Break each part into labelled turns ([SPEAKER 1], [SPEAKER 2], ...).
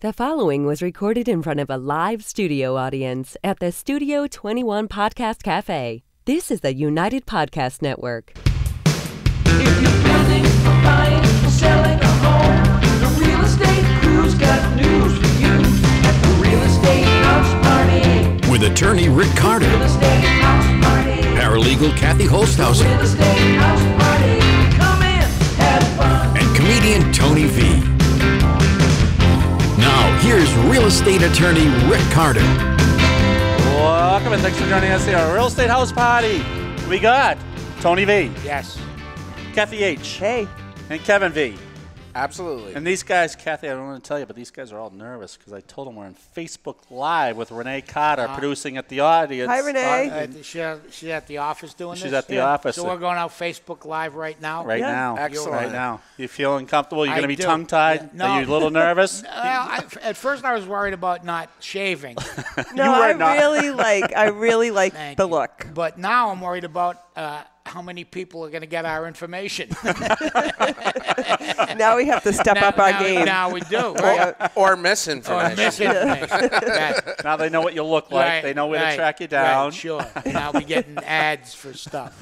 [SPEAKER 1] The following was recorded in front of a live studio audience at the Studio 21 Podcast Café. This is the United Podcast Network.
[SPEAKER 2] If you're planning on buying or selling a home, the real estate crew's got news for you at the Real Estate House Party.
[SPEAKER 3] With attorney Rick Carter,
[SPEAKER 2] Real Estate House Party.
[SPEAKER 3] paralegal Kathy Holtshouser,
[SPEAKER 2] Real Estate House Party. Come in, have fun.
[SPEAKER 3] and comedian Tony V. Now, here's real estate attorney Rick Carter.
[SPEAKER 4] Welcome and thanks for joining us here at Real Estate House Party. We got Tony V.
[SPEAKER 5] Yes.
[SPEAKER 4] Kathy H.
[SPEAKER 1] Hey.
[SPEAKER 4] And Kevin V.
[SPEAKER 5] Absolutely.
[SPEAKER 4] And these guys, Kathy, I don't want to tell you, but these guys are all nervous because I told them we're on Facebook Live with Renee Carter producing at the audience.
[SPEAKER 1] Hi, Renee.
[SPEAKER 5] She's at the office doing this?
[SPEAKER 4] She's at the office.
[SPEAKER 5] So we're going out Facebook Live right now?
[SPEAKER 4] Right
[SPEAKER 1] Yeah.
[SPEAKER 4] now.
[SPEAKER 5] Excellent.
[SPEAKER 4] Right now. You feeling comfortable? You're
[SPEAKER 5] I
[SPEAKER 4] going to be
[SPEAKER 5] do.
[SPEAKER 4] tongue-tied?
[SPEAKER 5] Yeah. No.
[SPEAKER 4] Are you a little nervous?
[SPEAKER 5] Well, at first I was worried about not shaving.
[SPEAKER 1] No,
[SPEAKER 4] You were
[SPEAKER 1] I
[SPEAKER 4] not.
[SPEAKER 1] really like
[SPEAKER 5] Thank
[SPEAKER 1] the
[SPEAKER 5] you.
[SPEAKER 1] look.
[SPEAKER 5] But now I'm worried about how many people are going to get our information.
[SPEAKER 1] Now we have to step up our game.
[SPEAKER 5] Now we do, right?
[SPEAKER 6] Or misinformation.
[SPEAKER 5] Or misinformation. Right.
[SPEAKER 4] Now they know what you look like.
[SPEAKER 5] Right,
[SPEAKER 4] They know where
[SPEAKER 5] right,
[SPEAKER 4] to track you down.
[SPEAKER 5] Right, sure. And I'll be getting ads for stuff.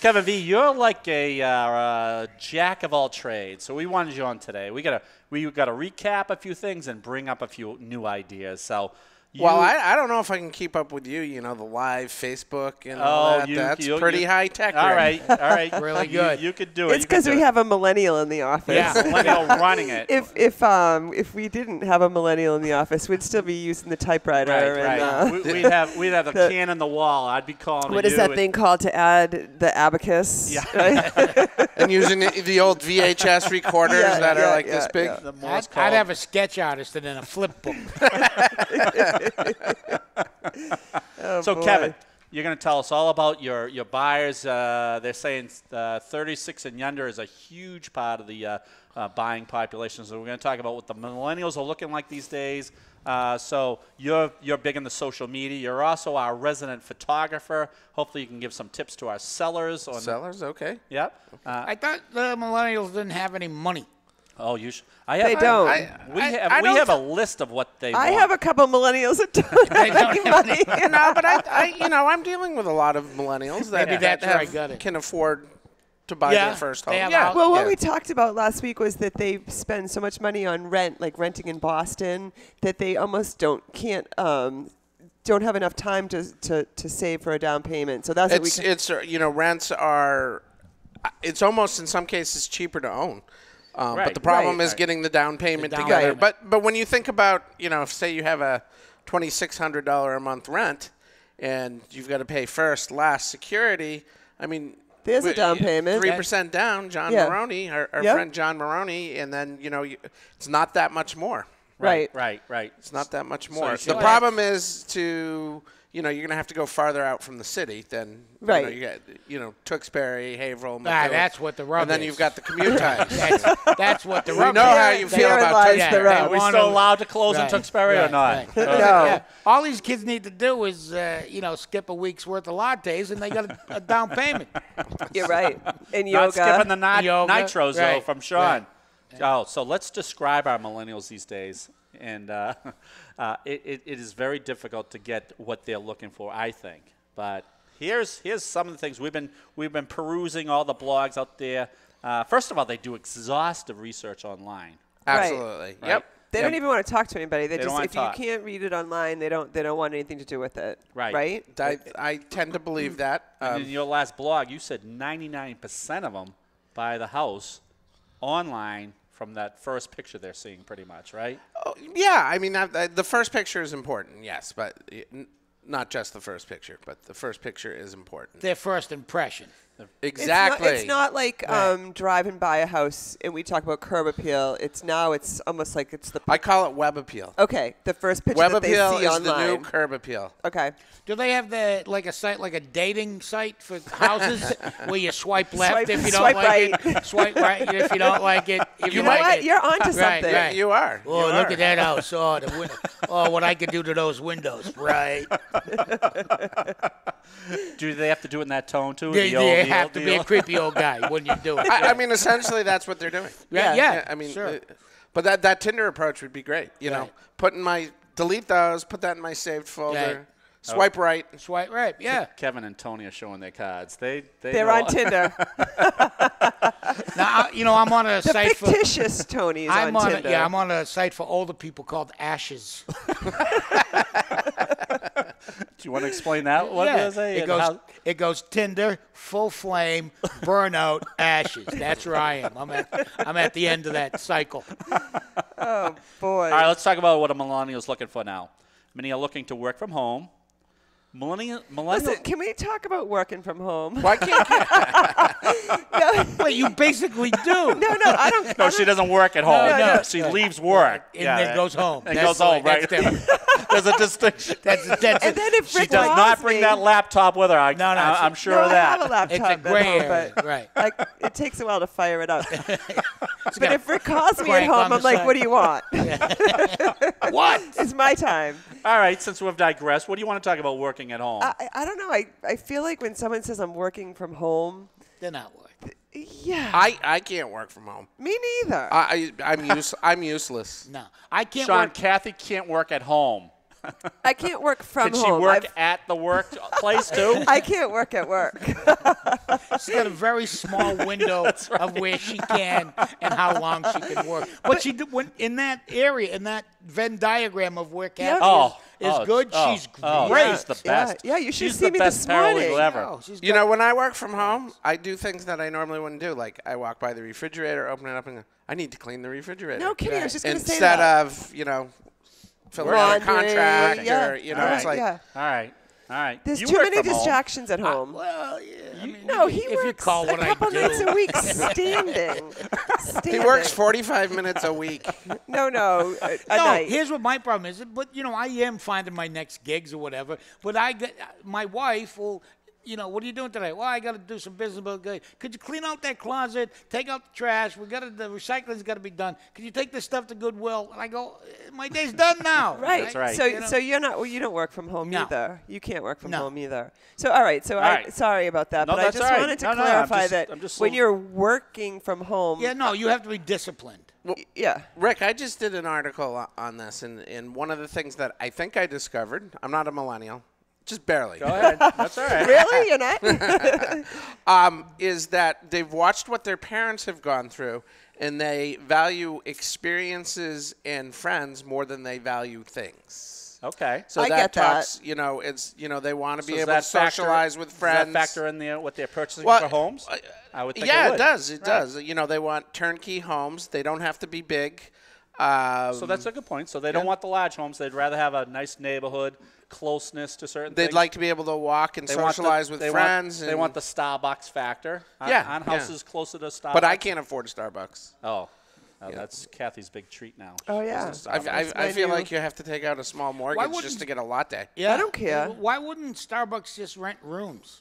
[SPEAKER 4] Kevin V, you're like a jack of all trades. So we wanted you on today. We got to recap a few things and bring up a few new ideas. So,
[SPEAKER 6] Well, I don't know if I can keep up with you. You know, the live Facebook and all that. That's pretty high tech.
[SPEAKER 4] All right.
[SPEAKER 5] Really good.
[SPEAKER 4] You could do it.
[SPEAKER 1] It's because we have a millennial in the office.
[SPEAKER 4] Yeah, millennial running it.
[SPEAKER 1] If we didn't have a millennial in the office, we'd still be using the typewriter.
[SPEAKER 4] Right.
[SPEAKER 1] And,
[SPEAKER 4] We'd have a can on the wall. I'd be calling
[SPEAKER 1] what
[SPEAKER 4] you.
[SPEAKER 1] is that thing called to add the abacus?
[SPEAKER 4] Yeah.
[SPEAKER 1] Right?
[SPEAKER 6] And using the old VHS recorders
[SPEAKER 1] Yeah,
[SPEAKER 6] that
[SPEAKER 1] yeah,
[SPEAKER 6] are like
[SPEAKER 1] yeah,
[SPEAKER 6] this big.
[SPEAKER 1] yeah.
[SPEAKER 4] The Morse code.
[SPEAKER 5] I'd have a sketch artist and then a flip book.
[SPEAKER 4] So,
[SPEAKER 1] boy.
[SPEAKER 4] Kevin, you're going to tell us all about your buyers. They're saying 36 and younger is a huge part of the buying population. So we're going to talk about what the millennials are looking like these days. So you're big in the social media. You're also our resident photographer. Hopefully you can give some tips to our sellers.
[SPEAKER 6] Sellers, okay.
[SPEAKER 4] Yep.
[SPEAKER 5] I thought the millennials didn't have any money.
[SPEAKER 4] Oh, you should.
[SPEAKER 1] They don't.
[SPEAKER 4] We
[SPEAKER 6] don't
[SPEAKER 4] have a list of what they want.
[SPEAKER 1] I have a couple millennials that don't have any money.
[SPEAKER 6] No, but I'm dealing with a lot of millennials that,
[SPEAKER 5] Maybe that's where I
[SPEAKER 6] have-
[SPEAKER 5] got it.
[SPEAKER 6] can afford to buy
[SPEAKER 5] Yeah,
[SPEAKER 6] their first
[SPEAKER 5] they
[SPEAKER 6] home.
[SPEAKER 5] have
[SPEAKER 1] Well, what
[SPEAKER 6] Yeah.
[SPEAKER 1] we talked about last week was that they spend so much money on rent, like renting in Boston, that they almost don't have enough time to save for a down payment. So that's what we.
[SPEAKER 6] It's rents are. It's almost in some cases cheaper to own. But the problem is getting the down payment
[SPEAKER 5] The down
[SPEAKER 6] together.
[SPEAKER 5] payment.
[SPEAKER 6] But when you think about, if say you have a $2,600 a month rent and you've got to pay first, last security, I mean.
[SPEAKER 1] There's a down payment.
[SPEAKER 6] 3% down, John
[SPEAKER 1] Yeah.
[SPEAKER 6] Maroney, our
[SPEAKER 1] Yep.
[SPEAKER 6] friend John Maroney, and then, it's not that much more.
[SPEAKER 1] Right.
[SPEAKER 6] It's not that much more.
[SPEAKER 4] you
[SPEAKER 6] The
[SPEAKER 4] still
[SPEAKER 6] problem is you're going to have to go farther out from the city than,
[SPEAKER 1] Right.
[SPEAKER 6] you got, Tewksbury, Haverhill, McKinney.
[SPEAKER 5] That's what the rub
[SPEAKER 6] And then
[SPEAKER 5] is.
[SPEAKER 6] you've got the commute times.
[SPEAKER 5] That's what the
[SPEAKER 6] We
[SPEAKER 5] rub
[SPEAKER 6] know
[SPEAKER 5] is.
[SPEAKER 6] how you feel
[SPEAKER 1] Therein
[SPEAKER 6] about
[SPEAKER 1] lies
[SPEAKER 6] Tewksbury.
[SPEAKER 1] the rub.
[SPEAKER 4] Are we
[SPEAKER 5] wanna-
[SPEAKER 4] still allowed to close in
[SPEAKER 5] Right,
[SPEAKER 4] Tewksbury or
[SPEAKER 5] right,
[SPEAKER 4] not?
[SPEAKER 5] right.
[SPEAKER 1] No.
[SPEAKER 5] Yeah. All these kids need to do is, skip a week's worth of lattes, and they got a down payment.
[SPEAKER 1] You're right. And
[SPEAKER 4] Not
[SPEAKER 1] yoga.
[SPEAKER 4] skipping the
[SPEAKER 5] Yoga,
[SPEAKER 4] nitros, though,
[SPEAKER 5] right,
[SPEAKER 4] from Sean.
[SPEAKER 5] right.
[SPEAKER 4] Oh, so let's describe our millennials these days. And it is very difficult to get what they're looking for, I think. But here's some of the things. We've been perusing all the blogs out there. First of all, they do exhaustive research online.
[SPEAKER 6] Absolutely.
[SPEAKER 4] Right.
[SPEAKER 6] Yep.
[SPEAKER 1] They don't even want to talk to anybody. They
[SPEAKER 4] don't
[SPEAKER 1] just
[SPEAKER 4] wanna
[SPEAKER 1] if
[SPEAKER 4] talk.
[SPEAKER 1] you can't read it online, they don't want anything to do with it.
[SPEAKER 4] Right.
[SPEAKER 1] Right?
[SPEAKER 6] I tend to believe that.
[SPEAKER 4] And in your last blog, you said 99% of them buy the house online from that first picture they're seeing, pretty much, right?
[SPEAKER 6] Yeah, I mean, the first picture is important, yes, but not just the first picture, but the first picture is important.
[SPEAKER 5] Their first impression.
[SPEAKER 6] Exactly.
[SPEAKER 1] It's not like driving by a house and we talk about curb appeal. It's almost like it's the
[SPEAKER 6] I call it web appeal.
[SPEAKER 1] okay, the first picture
[SPEAKER 6] Web
[SPEAKER 1] that they
[SPEAKER 6] appeal
[SPEAKER 1] see
[SPEAKER 6] is
[SPEAKER 1] online.
[SPEAKER 6] the new curb appeal.
[SPEAKER 1] Okay.
[SPEAKER 5] Do they have a site like a dating site for houses where you swipe left if you don't
[SPEAKER 1] Swipe
[SPEAKER 5] like
[SPEAKER 1] right.
[SPEAKER 5] it, swipe right if you don't like it. If
[SPEAKER 1] You know
[SPEAKER 5] like
[SPEAKER 1] what?
[SPEAKER 5] it.
[SPEAKER 1] You're onto
[SPEAKER 5] Right,
[SPEAKER 1] something.
[SPEAKER 5] right.
[SPEAKER 6] You are.
[SPEAKER 5] Oh,
[SPEAKER 6] You
[SPEAKER 5] look
[SPEAKER 6] are.
[SPEAKER 5] at that house. Oh, the window. Oh, what I could do to those windows. Right.
[SPEAKER 4] Do they have to do it in that tone, too?
[SPEAKER 5] They,
[SPEAKER 4] The old
[SPEAKER 5] they
[SPEAKER 4] deal
[SPEAKER 5] have to be a creepy old guy when you do it.
[SPEAKER 6] I mean, essentially, that's what they're doing.
[SPEAKER 5] Yeah, yeah.
[SPEAKER 6] I mean,
[SPEAKER 5] sure.
[SPEAKER 6] But that Tinder approach would be great. You know, delete those, put that in my saved folder.
[SPEAKER 5] Right.
[SPEAKER 6] Swipe right.
[SPEAKER 5] Swipe right. Yeah.
[SPEAKER 4] Kevin and Tony are showing their cards. They're
[SPEAKER 1] on Tinder.
[SPEAKER 5] Now, I'm on a
[SPEAKER 1] The
[SPEAKER 5] site
[SPEAKER 1] fictitious Tony's on Tinder.
[SPEAKER 5] Yeah, I'm on a site for older people called Ashes.
[SPEAKER 4] Do you want to explain that? What does
[SPEAKER 5] it goes Tinder, full flame, burnout, ashes. That's where I am. I'm at the end of that cycle.
[SPEAKER 1] Oh, boy.
[SPEAKER 4] All right, let's talk about what a millennial is looking for now. Many are looking to work from home. Millennial.
[SPEAKER 1] Listen, can we talk about working from home?
[SPEAKER 6] Why can't
[SPEAKER 5] Wait, you basically do.
[SPEAKER 1] No, I don't.
[SPEAKER 4] No, she doesn't work at home.
[SPEAKER 1] No.
[SPEAKER 4] She leaves work.
[SPEAKER 5] And then goes home.
[SPEAKER 4] And goes home, right?
[SPEAKER 5] That's different.
[SPEAKER 4] There's a distinction.
[SPEAKER 5] That's
[SPEAKER 1] And then if
[SPEAKER 4] She
[SPEAKER 1] Rick
[SPEAKER 4] does
[SPEAKER 1] calls
[SPEAKER 4] not bring
[SPEAKER 1] me-
[SPEAKER 4] that laptop with her. I'm sure
[SPEAKER 1] No,
[SPEAKER 4] of
[SPEAKER 1] I have a
[SPEAKER 4] that.
[SPEAKER 1] laptop
[SPEAKER 5] It's a
[SPEAKER 1] at
[SPEAKER 5] gray
[SPEAKER 1] home,
[SPEAKER 5] area,
[SPEAKER 1] but
[SPEAKER 5] right.
[SPEAKER 1] it takes a while to fire it up.
[SPEAKER 5] got
[SPEAKER 1] But if Rick calls me at
[SPEAKER 5] crank on
[SPEAKER 1] home,
[SPEAKER 5] the
[SPEAKER 1] I'm like,
[SPEAKER 5] side.
[SPEAKER 1] what do you want?
[SPEAKER 5] What?
[SPEAKER 1] It's my time.
[SPEAKER 4] All right, since we've digressed, what do you want to talk about working at home?
[SPEAKER 1] I don't know. I feel like when someone says I'm working from home,
[SPEAKER 5] They're not working.
[SPEAKER 1] yeah,
[SPEAKER 6] I can't work from home.
[SPEAKER 1] me neither.
[SPEAKER 6] I'm useless.
[SPEAKER 5] No. I can't
[SPEAKER 4] Sean,
[SPEAKER 5] work.
[SPEAKER 4] Kathy can't work at home.
[SPEAKER 1] I can't work from
[SPEAKER 4] Can she
[SPEAKER 1] home.
[SPEAKER 4] work at the workplace too?
[SPEAKER 1] I can't work at work.
[SPEAKER 5] She's got a very small window of where she can and how long she can work. But she when in that area, in that Venn diagram of where Kathy is good, she's great.
[SPEAKER 4] She's the best.
[SPEAKER 1] Yeah, you should
[SPEAKER 4] She's
[SPEAKER 1] see
[SPEAKER 4] the
[SPEAKER 1] me
[SPEAKER 4] best
[SPEAKER 1] this morning.
[SPEAKER 4] paralegal ever.
[SPEAKER 5] Oh, she's
[SPEAKER 6] You
[SPEAKER 5] got-
[SPEAKER 6] know, when I work from home, I do things that I normally wouldn't do. Like I walk by the refrigerator, open it up, and go, I need to clean the refrigerator.
[SPEAKER 1] No kidding. I was just going to say
[SPEAKER 6] Instead
[SPEAKER 1] that.
[SPEAKER 6] of, filling out a
[SPEAKER 1] Laundry,
[SPEAKER 6] contract
[SPEAKER 1] yeah.
[SPEAKER 6] or, it's like,
[SPEAKER 4] All right.
[SPEAKER 1] There's
[SPEAKER 4] You
[SPEAKER 1] too
[SPEAKER 4] work
[SPEAKER 1] many
[SPEAKER 4] from home.
[SPEAKER 1] distractions at home.
[SPEAKER 5] Well, yeah. I mean,
[SPEAKER 1] No, he
[SPEAKER 5] if you
[SPEAKER 1] works
[SPEAKER 5] call
[SPEAKER 1] a
[SPEAKER 5] what I
[SPEAKER 1] couple
[SPEAKER 5] do.
[SPEAKER 1] nights a week standing.
[SPEAKER 6] he works 45 minutes a week.
[SPEAKER 1] No, a
[SPEAKER 5] No,
[SPEAKER 1] night.
[SPEAKER 5] here's what my problem is. But, I am finding my next gigs or whatever. But my wife will, what are you doing today? Well, I got to do some business. But could you clean out that closet, take out the trash? The recycling's got to be done. Could you take this stuff to Goodwill? And I go, my day's done now.
[SPEAKER 1] Right.
[SPEAKER 4] That's right.
[SPEAKER 1] So you're not. Well, you don't work from home
[SPEAKER 5] No.
[SPEAKER 1] either. You can't work from
[SPEAKER 5] No.
[SPEAKER 1] home either. So all right. So
[SPEAKER 4] right.
[SPEAKER 1] Sorry about that,
[SPEAKER 4] No,
[SPEAKER 1] but I
[SPEAKER 4] that's
[SPEAKER 1] just
[SPEAKER 4] all right.
[SPEAKER 1] wanted to
[SPEAKER 4] No,
[SPEAKER 1] clarify
[SPEAKER 4] I'm just
[SPEAKER 1] when
[SPEAKER 4] so-
[SPEAKER 1] you're working from home.
[SPEAKER 5] Yeah, no, you have to be disciplined.
[SPEAKER 1] Yeah.
[SPEAKER 6] Rick, I just did an article on this, and one of the things that I think I discovered, I'm not a millennial, just barely.
[SPEAKER 4] Go ahead. That's all right.
[SPEAKER 1] Really? You're not?
[SPEAKER 6] Is that they've watched what their parents have gone through, and they value experiences and friends more than they value things.
[SPEAKER 4] Okay.
[SPEAKER 6] So
[SPEAKER 1] I
[SPEAKER 6] that
[SPEAKER 1] get that.
[SPEAKER 6] talks, it's, they want to be
[SPEAKER 4] Does
[SPEAKER 6] able to
[SPEAKER 4] that factor-
[SPEAKER 6] socialize with friends.
[SPEAKER 4] Does that factor in there what they're purchasing
[SPEAKER 6] Well,
[SPEAKER 4] for homes? I would think
[SPEAKER 6] Yeah,
[SPEAKER 4] it
[SPEAKER 6] it
[SPEAKER 4] would.
[SPEAKER 6] does. It
[SPEAKER 4] Right.
[SPEAKER 6] does. They want turnkey homes. They don't have to be big.
[SPEAKER 4] So that's a good point. So they don't want the large homes. They'd rather have a nice neighborhood, closeness to certain
[SPEAKER 6] They'd
[SPEAKER 4] things.
[SPEAKER 6] like to be able to walk and
[SPEAKER 4] They want the-
[SPEAKER 6] socialize with
[SPEAKER 4] they
[SPEAKER 6] friends.
[SPEAKER 4] Want, they want the Starbucks factor. On
[SPEAKER 6] Yeah,
[SPEAKER 4] houses closer to Starbucks.
[SPEAKER 6] But I can't afford a Starbucks.
[SPEAKER 4] Oh, that's Kathy's big treat now.
[SPEAKER 1] Oh yeah.
[SPEAKER 6] I feel like you have to take out a small mortgage
[SPEAKER 5] wouldn't-
[SPEAKER 6] just to get a latte.
[SPEAKER 5] Yeah.
[SPEAKER 1] I don't care.
[SPEAKER 5] Why wouldn't Starbucks just rent rooms?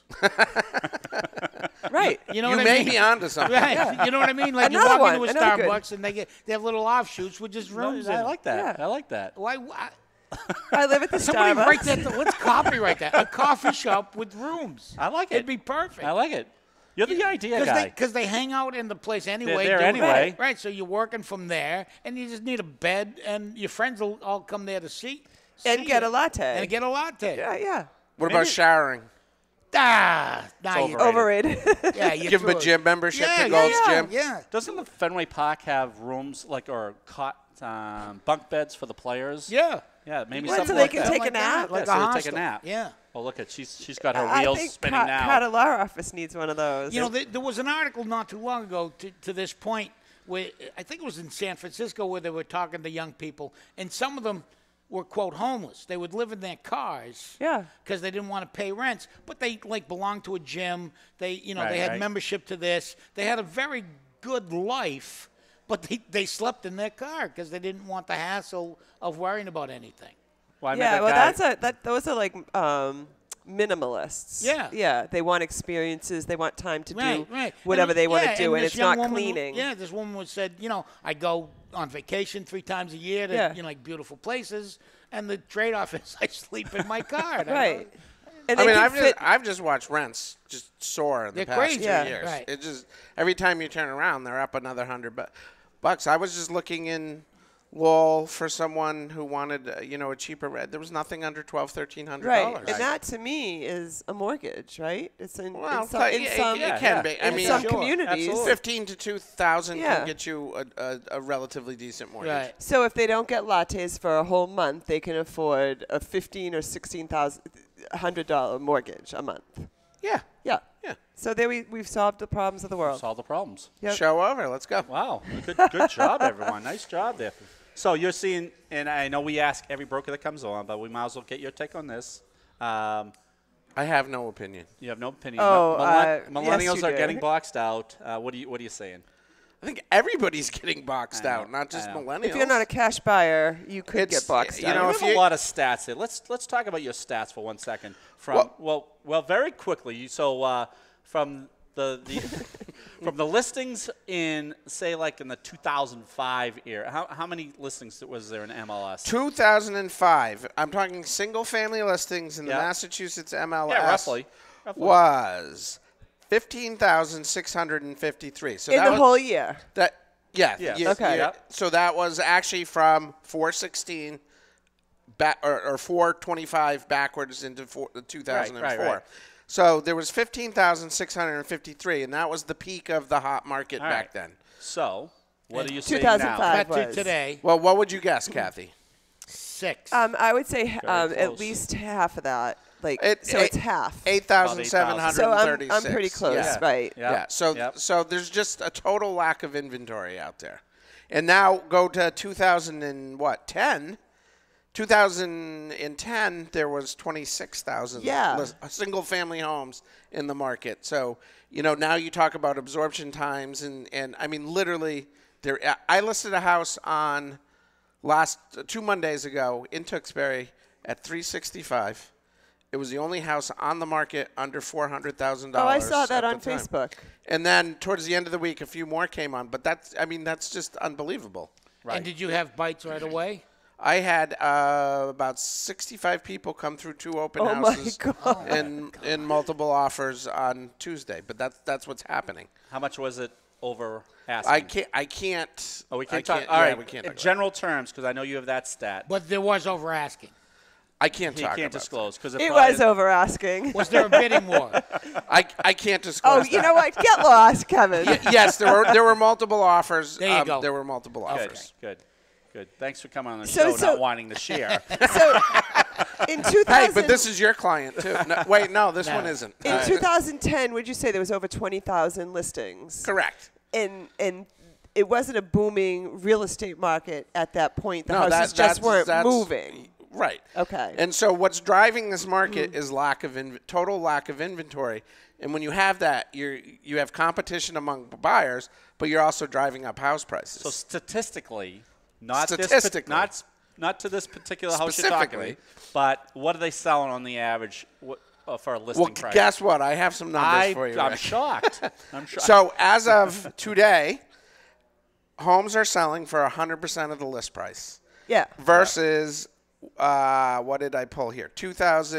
[SPEAKER 1] Right.
[SPEAKER 5] You know
[SPEAKER 6] You
[SPEAKER 5] what
[SPEAKER 6] may
[SPEAKER 5] I mean?
[SPEAKER 6] be onto something.
[SPEAKER 5] Right. You know what I mean? Like
[SPEAKER 1] Another
[SPEAKER 5] you walk
[SPEAKER 1] one,
[SPEAKER 5] into a
[SPEAKER 1] another good.
[SPEAKER 5] Starbucks and they have little offshoots with just rooms in
[SPEAKER 4] I
[SPEAKER 5] them.
[SPEAKER 4] like that.
[SPEAKER 1] Yeah.
[SPEAKER 4] I like that.
[SPEAKER 5] Why?
[SPEAKER 1] I live at the
[SPEAKER 5] Somebody
[SPEAKER 1] Starbucks.
[SPEAKER 5] write that. Let's copyright that. A coffee shop with rooms.
[SPEAKER 4] I like it.
[SPEAKER 5] It'd be perfect.
[SPEAKER 4] I like it. You're the idea guy.
[SPEAKER 5] Because they hang out in the place anyway.
[SPEAKER 4] there
[SPEAKER 5] doing-
[SPEAKER 4] anyway.
[SPEAKER 5] Right. So you're working from there, and you just need a bed, and your friends will all come there to see
[SPEAKER 1] And get
[SPEAKER 5] you.
[SPEAKER 1] a latte.
[SPEAKER 5] And get a latte.
[SPEAKER 1] Yeah, yeah.
[SPEAKER 6] What about showering?
[SPEAKER 5] Nah,
[SPEAKER 1] Overrated.
[SPEAKER 5] Yeah, you
[SPEAKER 6] Give them
[SPEAKER 5] threw
[SPEAKER 6] a
[SPEAKER 5] it.
[SPEAKER 6] gym membership
[SPEAKER 5] Yeah,
[SPEAKER 6] to Gold's
[SPEAKER 5] yeah,
[SPEAKER 6] Gym?
[SPEAKER 5] Yeah.
[SPEAKER 4] Doesn't the Fenway Park have rooms or bunk beds for the players?
[SPEAKER 5] Yeah.
[SPEAKER 4] Yeah, maybe
[SPEAKER 1] What,
[SPEAKER 4] something
[SPEAKER 1] so they
[SPEAKER 4] like
[SPEAKER 1] can
[SPEAKER 4] that.
[SPEAKER 1] take a
[SPEAKER 5] Like
[SPEAKER 1] nap?
[SPEAKER 5] that, like
[SPEAKER 4] Yeah,
[SPEAKER 5] a
[SPEAKER 4] so they take a
[SPEAKER 5] hostel.
[SPEAKER 4] nap.
[SPEAKER 5] Yeah.
[SPEAKER 4] Oh, look at she's got her
[SPEAKER 1] I
[SPEAKER 4] wheels
[SPEAKER 1] think
[SPEAKER 4] spinning now.
[SPEAKER 1] Cat Our office needs one of those.
[SPEAKER 5] You know, there was an article not too long ago to this point where I think it was in San Francisco where they were talking to young people, and some of them were, quote, homeless. They would live in their cars
[SPEAKER 1] Yeah.
[SPEAKER 5] because they didn't want to pay rents, but they, belonged to a gym. They, they
[SPEAKER 4] Right,
[SPEAKER 5] had
[SPEAKER 4] right.
[SPEAKER 5] membership to this. They had a very good life, but they slept in their car because they didn't want the hassle of worrying about anything.
[SPEAKER 4] Well, I met
[SPEAKER 1] Yeah,
[SPEAKER 4] that
[SPEAKER 1] well,
[SPEAKER 4] guy.
[SPEAKER 1] those are like minimalists.
[SPEAKER 5] Yeah.
[SPEAKER 1] Yeah, they want experiences. They want time to do
[SPEAKER 5] Right.
[SPEAKER 1] whatever they want to
[SPEAKER 5] yeah,
[SPEAKER 1] do, and
[SPEAKER 5] this
[SPEAKER 1] it's
[SPEAKER 5] young
[SPEAKER 1] not
[SPEAKER 5] woman,
[SPEAKER 1] cleaning.
[SPEAKER 5] Yeah, this woman said, I go on vacation 3 times a year to,
[SPEAKER 1] Yeah.
[SPEAKER 5] like beautiful places, and the trade-off is I sleep in my car. And I
[SPEAKER 1] Right.
[SPEAKER 5] go,
[SPEAKER 1] And
[SPEAKER 6] I
[SPEAKER 1] they
[SPEAKER 6] mean,
[SPEAKER 1] can
[SPEAKER 6] I've just watched rents just soar in the
[SPEAKER 5] They're
[SPEAKER 6] past
[SPEAKER 5] crazy.
[SPEAKER 6] 2
[SPEAKER 1] Yeah.
[SPEAKER 6] years.
[SPEAKER 5] Right.
[SPEAKER 6] It just every time you turn around, they're up another $100 bucks. I was just looking in Well, for someone who wanted, a cheaper rent, there was nothing under $1,200, $1,300.
[SPEAKER 1] Right, and that to me is a mortgage, right? It's in,
[SPEAKER 6] Well,
[SPEAKER 1] in some, in some,
[SPEAKER 6] it can be. I
[SPEAKER 1] in
[SPEAKER 6] mean,
[SPEAKER 1] some
[SPEAKER 5] sure.
[SPEAKER 1] communities.
[SPEAKER 4] Absolutely.
[SPEAKER 6] 15 to 2,000
[SPEAKER 1] Yeah.
[SPEAKER 6] can get you a relatively decent mortgage.
[SPEAKER 5] Right.
[SPEAKER 1] So if they don't get lattes for a whole month, they can afford a $15,000 or $16,100 mortgage a month.
[SPEAKER 6] Yeah.
[SPEAKER 1] Yeah.
[SPEAKER 6] Yeah.
[SPEAKER 1] So there we've solved the problems of the world.
[SPEAKER 4] Solve the problems.
[SPEAKER 1] Yep.
[SPEAKER 6] Show over. Let's go.
[SPEAKER 4] Wow. Good job, everyone. Nice job there. So you're seeing, and I know we ask every broker that comes on, but we might as well get your take on this.
[SPEAKER 6] I have no opinion.
[SPEAKER 4] You have no opinion.
[SPEAKER 1] Oh,
[SPEAKER 4] Millennials
[SPEAKER 1] yes, you
[SPEAKER 4] are
[SPEAKER 1] do.
[SPEAKER 4] getting boxed out. What are you saying?
[SPEAKER 6] I think everybody's getting boxed
[SPEAKER 4] I know,
[SPEAKER 6] out, not just
[SPEAKER 4] I know.
[SPEAKER 6] millennials.
[SPEAKER 1] If you're not a cash buyer, you could
[SPEAKER 6] It's-
[SPEAKER 1] get boxed
[SPEAKER 6] you
[SPEAKER 1] out.
[SPEAKER 6] know,
[SPEAKER 4] You
[SPEAKER 6] if
[SPEAKER 4] have a
[SPEAKER 6] you-
[SPEAKER 4] lot of stats here. Let's talk about your stats for 1 second. Well, very quickly. So from the from the listings in, say, like in the 2005 era, how many listings was there in MLS?
[SPEAKER 6] 2005. I'm talking single-family listings in the
[SPEAKER 4] Yeah.
[SPEAKER 6] Massachusetts MLS.
[SPEAKER 4] Yeah, roughly.
[SPEAKER 6] Was 15,653. So
[SPEAKER 1] in
[SPEAKER 6] that
[SPEAKER 1] the
[SPEAKER 6] was,
[SPEAKER 1] whole year.
[SPEAKER 6] that yeah.
[SPEAKER 4] Yeah.
[SPEAKER 1] Okay.
[SPEAKER 6] Yeah.
[SPEAKER 4] Yep.
[SPEAKER 6] So that was actually from 416 back or 425 backwards into 2004.
[SPEAKER 4] right.
[SPEAKER 6] So there was 15,653, and that was the peak of the hot market
[SPEAKER 4] All
[SPEAKER 6] back
[SPEAKER 4] right.
[SPEAKER 6] then.
[SPEAKER 4] So what are you saying
[SPEAKER 1] 2005.
[SPEAKER 4] now?
[SPEAKER 5] Back to
[SPEAKER 1] was.
[SPEAKER 5] today,
[SPEAKER 6] Well, what would you guess, Kathy?
[SPEAKER 5] 6.
[SPEAKER 1] I would say
[SPEAKER 4] close.
[SPEAKER 1] at least half of that. Like
[SPEAKER 6] It-
[SPEAKER 1] so,
[SPEAKER 6] it-
[SPEAKER 1] it's half.
[SPEAKER 6] 8,736.
[SPEAKER 1] So I'm pretty close,
[SPEAKER 6] Yeah.
[SPEAKER 1] right?
[SPEAKER 4] Yeah.
[SPEAKER 6] Yeah. So
[SPEAKER 4] Yep.
[SPEAKER 6] so there's just a total lack of inventory out there. And now go to 2010. 2010 there was 26,000
[SPEAKER 1] Yeah.
[SPEAKER 6] single family homes in the market. So, now you talk about absorption times and I mean literally I listed a house on 2 Mondays ago in Tewksbury at 365. It was the only house on the market under $400,000.
[SPEAKER 1] Oh, I saw that
[SPEAKER 6] at
[SPEAKER 1] on
[SPEAKER 6] the time.
[SPEAKER 1] Facebook.
[SPEAKER 6] And then towards the end of the week, a few more came on. But that's just unbelievable.
[SPEAKER 5] And did you have bites right away?
[SPEAKER 6] I had about 65 people come through 2 open
[SPEAKER 1] Oh my
[SPEAKER 6] houses
[SPEAKER 1] God.
[SPEAKER 6] and multiple offers on Tuesday. But that's what's happening.
[SPEAKER 4] How much was it over asking?
[SPEAKER 6] I can't.
[SPEAKER 4] Oh, we can't
[SPEAKER 6] I
[SPEAKER 4] talk.
[SPEAKER 6] can't-
[SPEAKER 4] All
[SPEAKER 6] yeah,
[SPEAKER 4] right.
[SPEAKER 6] we can't
[SPEAKER 4] In
[SPEAKER 6] talk about
[SPEAKER 4] general terms, because I know you have that stat.
[SPEAKER 5] But there was over asking.
[SPEAKER 6] I can't
[SPEAKER 4] He
[SPEAKER 6] talk
[SPEAKER 4] can't
[SPEAKER 6] about
[SPEAKER 4] disclose because
[SPEAKER 1] It was over asking.
[SPEAKER 5] Was there a bidding war?
[SPEAKER 6] that. I can't
[SPEAKER 1] Oh,
[SPEAKER 6] disclose
[SPEAKER 1] you
[SPEAKER 6] that.
[SPEAKER 1] know what? Get lost, Kevin.
[SPEAKER 6] Yes, there were multiple offers.
[SPEAKER 5] There you go.
[SPEAKER 6] There were multiple offers.
[SPEAKER 4] Good. Thanks for coming on the
[SPEAKER 1] So-
[SPEAKER 4] show,
[SPEAKER 1] so-
[SPEAKER 4] not wanting to share.
[SPEAKER 1] So in 2000,
[SPEAKER 6] Hey, but this is your client too. No, wait, no, this one isn't.
[SPEAKER 1] in 2010, would you say there was over 20,000 listings?
[SPEAKER 6] Correct.
[SPEAKER 1] And it wasn't a booming real estate market at that point. The
[SPEAKER 6] No,
[SPEAKER 1] houses just weren't moving.
[SPEAKER 6] Right.
[SPEAKER 1] Okay.
[SPEAKER 6] And so what's driving this market is total lack of inventory. And when you have that, you have competition among buyers, but you're also driving up house prices.
[SPEAKER 4] So statistically, not not to this particular house you're talking
[SPEAKER 6] Specifically.
[SPEAKER 4] about, but what are they selling on the average for a listing
[SPEAKER 6] well,
[SPEAKER 4] price?
[SPEAKER 6] guess what? I have some numbers for you.
[SPEAKER 4] I'm
[SPEAKER 6] Rick.
[SPEAKER 4] shocked. I'm shocked.
[SPEAKER 6] So as of today, homes are selling for 100% of the list price.
[SPEAKER 1] Yeah.
[SPEAKER 6] Versus, what did I pull here?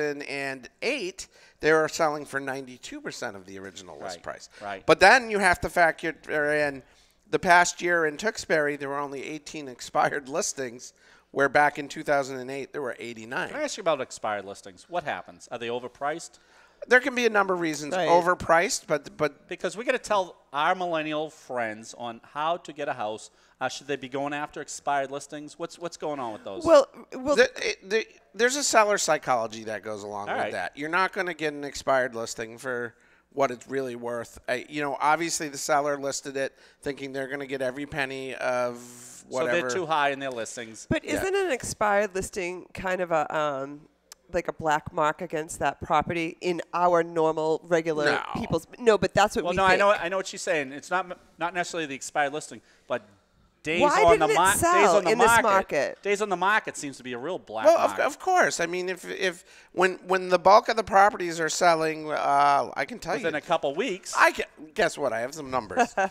[SPEAKER 6] 2008, they were selling for 92% of the original list price.
[SPEAKER 4] right.
[SPEAKER 6] But then you have to factor in the past year in Tewksbury, there were only 18 expired listings, where back in 2008, there were 89.
[SPEAKER 4] Can I ask you about expired listings? What happens? Are they overpriced?
[SPEAKER 6] There can be a number of reasons.
[SPEAKER 1] Right.
[SPEAKER 6] Overpriced, but
[SPEAKER 4] Because we got to tell our millennial friends on how to get a house. Should they be going after expired listings? What's going on with those?
[SPEAKER 1] Well,
[SPEAKER 6] there's a seller psychology that goes along
[SPEAKER 4] All
[SPEAKER 6] with
[SPEAKER 4] right.
[SPEAKER 6] that. You're not going to get an expired listing for what it's really worth. Obviously the seller listed it thinking they're going to get every penny of whatever.
[SPEAKER 4] So they're too high in their listings.
[SPEAKER 1] but isn't an expired listing kind of a like a black mark against that property in our normal regular
[SPEAKER 6] No.
[SPEAKER 1] people's? No, but that's what
[SPEAKER 4] Well,
[SPEAKER 1] we
[SPEAKER 4] no,
[SPEAKER 1] think.
[SPEAKER 4] I know what she's saying. It's not necessarily the expired listing, but days
[SPEAKER 1] Why
[SPEAKER 4] on the
[SPEAKER 1] didn't it
[SPEAKER 4] days
[SPEAKER 1] sell
[SPEAKER 4] on the
[SPEAKER 1] in this
[SPEAKER 4] market.
[SPEAKER 1] market?
[SPEAKER 4] Days on the market seems to be a real black
[SPEAKER 6] Well,
[SPEAKER 4] mark.
[SPEAKER 6] of course. I mean, if when the bulk of the properties are selling, I can tell
[SPEAKER 4] Within
[SPEAKER 6] you.
[SPEAKER 4] a couple weeks.
[SPEAKER 6] Guess what? I have some numbers.
[SPEAKER 5] Man,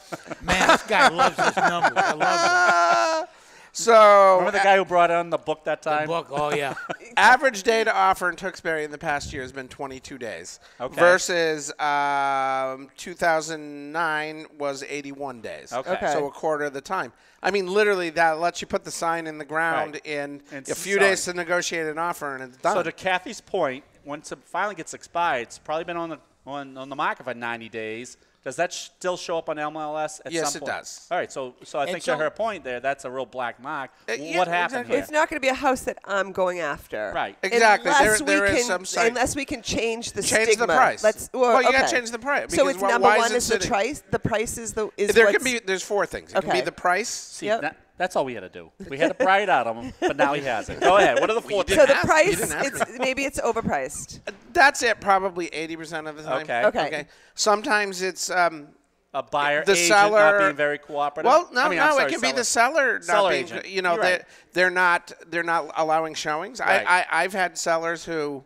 [SPEAKER 5] this guy loves his numbers. I love that.
[SPEAKER 6] So
[SPEAKER 4] Remember the guy who brought on the book that time?
[SPEAKER 5] Book. Oh yeah.
[SPEAKER 6] average day to offer in Tewksbury in the past year has been 22 days.
[SPEAKER 4] Okay.
[SPEAKER 6] Versus 2009 was 81 days.
[SPEAKER 4] Okay.
[SPEAKER 6] So a quarter of the time. I mean, literally, that lets you put the sign in the ground
[SPEAKER 4] Right.
[SPEAKER 6] in
[SPEAKER 4] And
[SPEAKER 6] a few
[SPEAKER 4] selling.
[SPEAKER 6] days to negotiate an offer, and it's done.
[SPEAKER 4] So to Kathy's point, once it finally gets expired, it's probably been on the market for 90 days. Does that still show up on MLS at
[SPEAKER 6] Yes,
[SPEAKER 4] some
[SPEAKER 6] it
[SPEAKER 4] point?
[SPEAKER 6] does.
[SPEAKER 4] All right, so I think
[SPEAKER 5] so-
[SPEAKER 4] to her point there, that's a real black mark.
[SPEAKER 6] Yeah,
[SPEAKER 4] What happened
[SPEAKER 6] exactly.
[SPEAKER 4] here?
[SPEAKER 1] It's not going to be a house that I'm going after.
[SPEAKER 4] Right.
[SPEAKER 6] Exactly.
[SPEAKER 1] Unless
[SPEAKER 6] There
[SPEAKER 1] we
[SPEAKER 6] is
[SPEAKER 1] can,
[SPEAKER 6] some site-
[SPEAKER 1] unless we can change the
[SPEAKER 6] Change
[SPEAKER 1] stigma.
[SPEAKER 6] the price. Well, you
[SPEAKER 1] okay.
[SPEAKER 6] got to change the price.
[SPEAKER 1] So
[SPEAKER 6] because
[SPEAKER 1] it's
[SPEAKER 6] why-
[SPEAKER 1] number
[SPEAKER 6] why
[SPEAKER 1] one
[SPEAKER 6] it
[SPEAKER 1] is the
[SPEAKER 6] sitting-
[SPEAKER 1] price. The price is the is
[SPEAKER 6] There
[SPEAKER 1] what's,
[SPEAKER 6] can be. There's four things. It can be
[SPEAKER 1] Okay.
[SPEAKER 6] the price.
[SPEAKER 4] See,
[SPEAKER 1] Yep.
[SPEAKER 4] that's all we had to do. We had to pry it out of him, but now he has it. Go ahead. What are the four
[SPEAKER 1] So
[SPEAKER 4] things?
[SPEAKER 1] the
[SPEAKER 6] ask- you
[SPEAKER 1] price,
[SPEAKER 6] didn't ask
[SPEAKER 1] it's maybe it's overpriced.
[SPEAKER 6] That's it. Probably 80% of the time.
[SPEAKER 4] Okay.
[SPEAKER 1] Okay.
[SPEAKER 6] Sometimes it's
[SPEAKER 4] A buyer
[SPEAKER 6] the
[SPEAKER 4] agent
[SPEAKER 6] seller
[SPEAKER 4] not being very cooperative?
[SPEAKER 6] Well, no,
[SPEAKER 4] I mean,
[SPEAKER 6] no,
[SPEAKER 4] I'm sorry,
[SPEAKER 6] it can be
[SPEAKER 4] seller.
[SPEAKER 6] the seller not
[SPEAKER 4] Seller
[SPEAKER 6] being.
[SPEAKER 4] agent.
[SPEAKER 6] You know,
[SPEAKER 4] You're right.
[SPEAKER 6] they're not allowing showings.
[SPEAKER 4] Right.
[SPEAKER 6] I've had sellers who,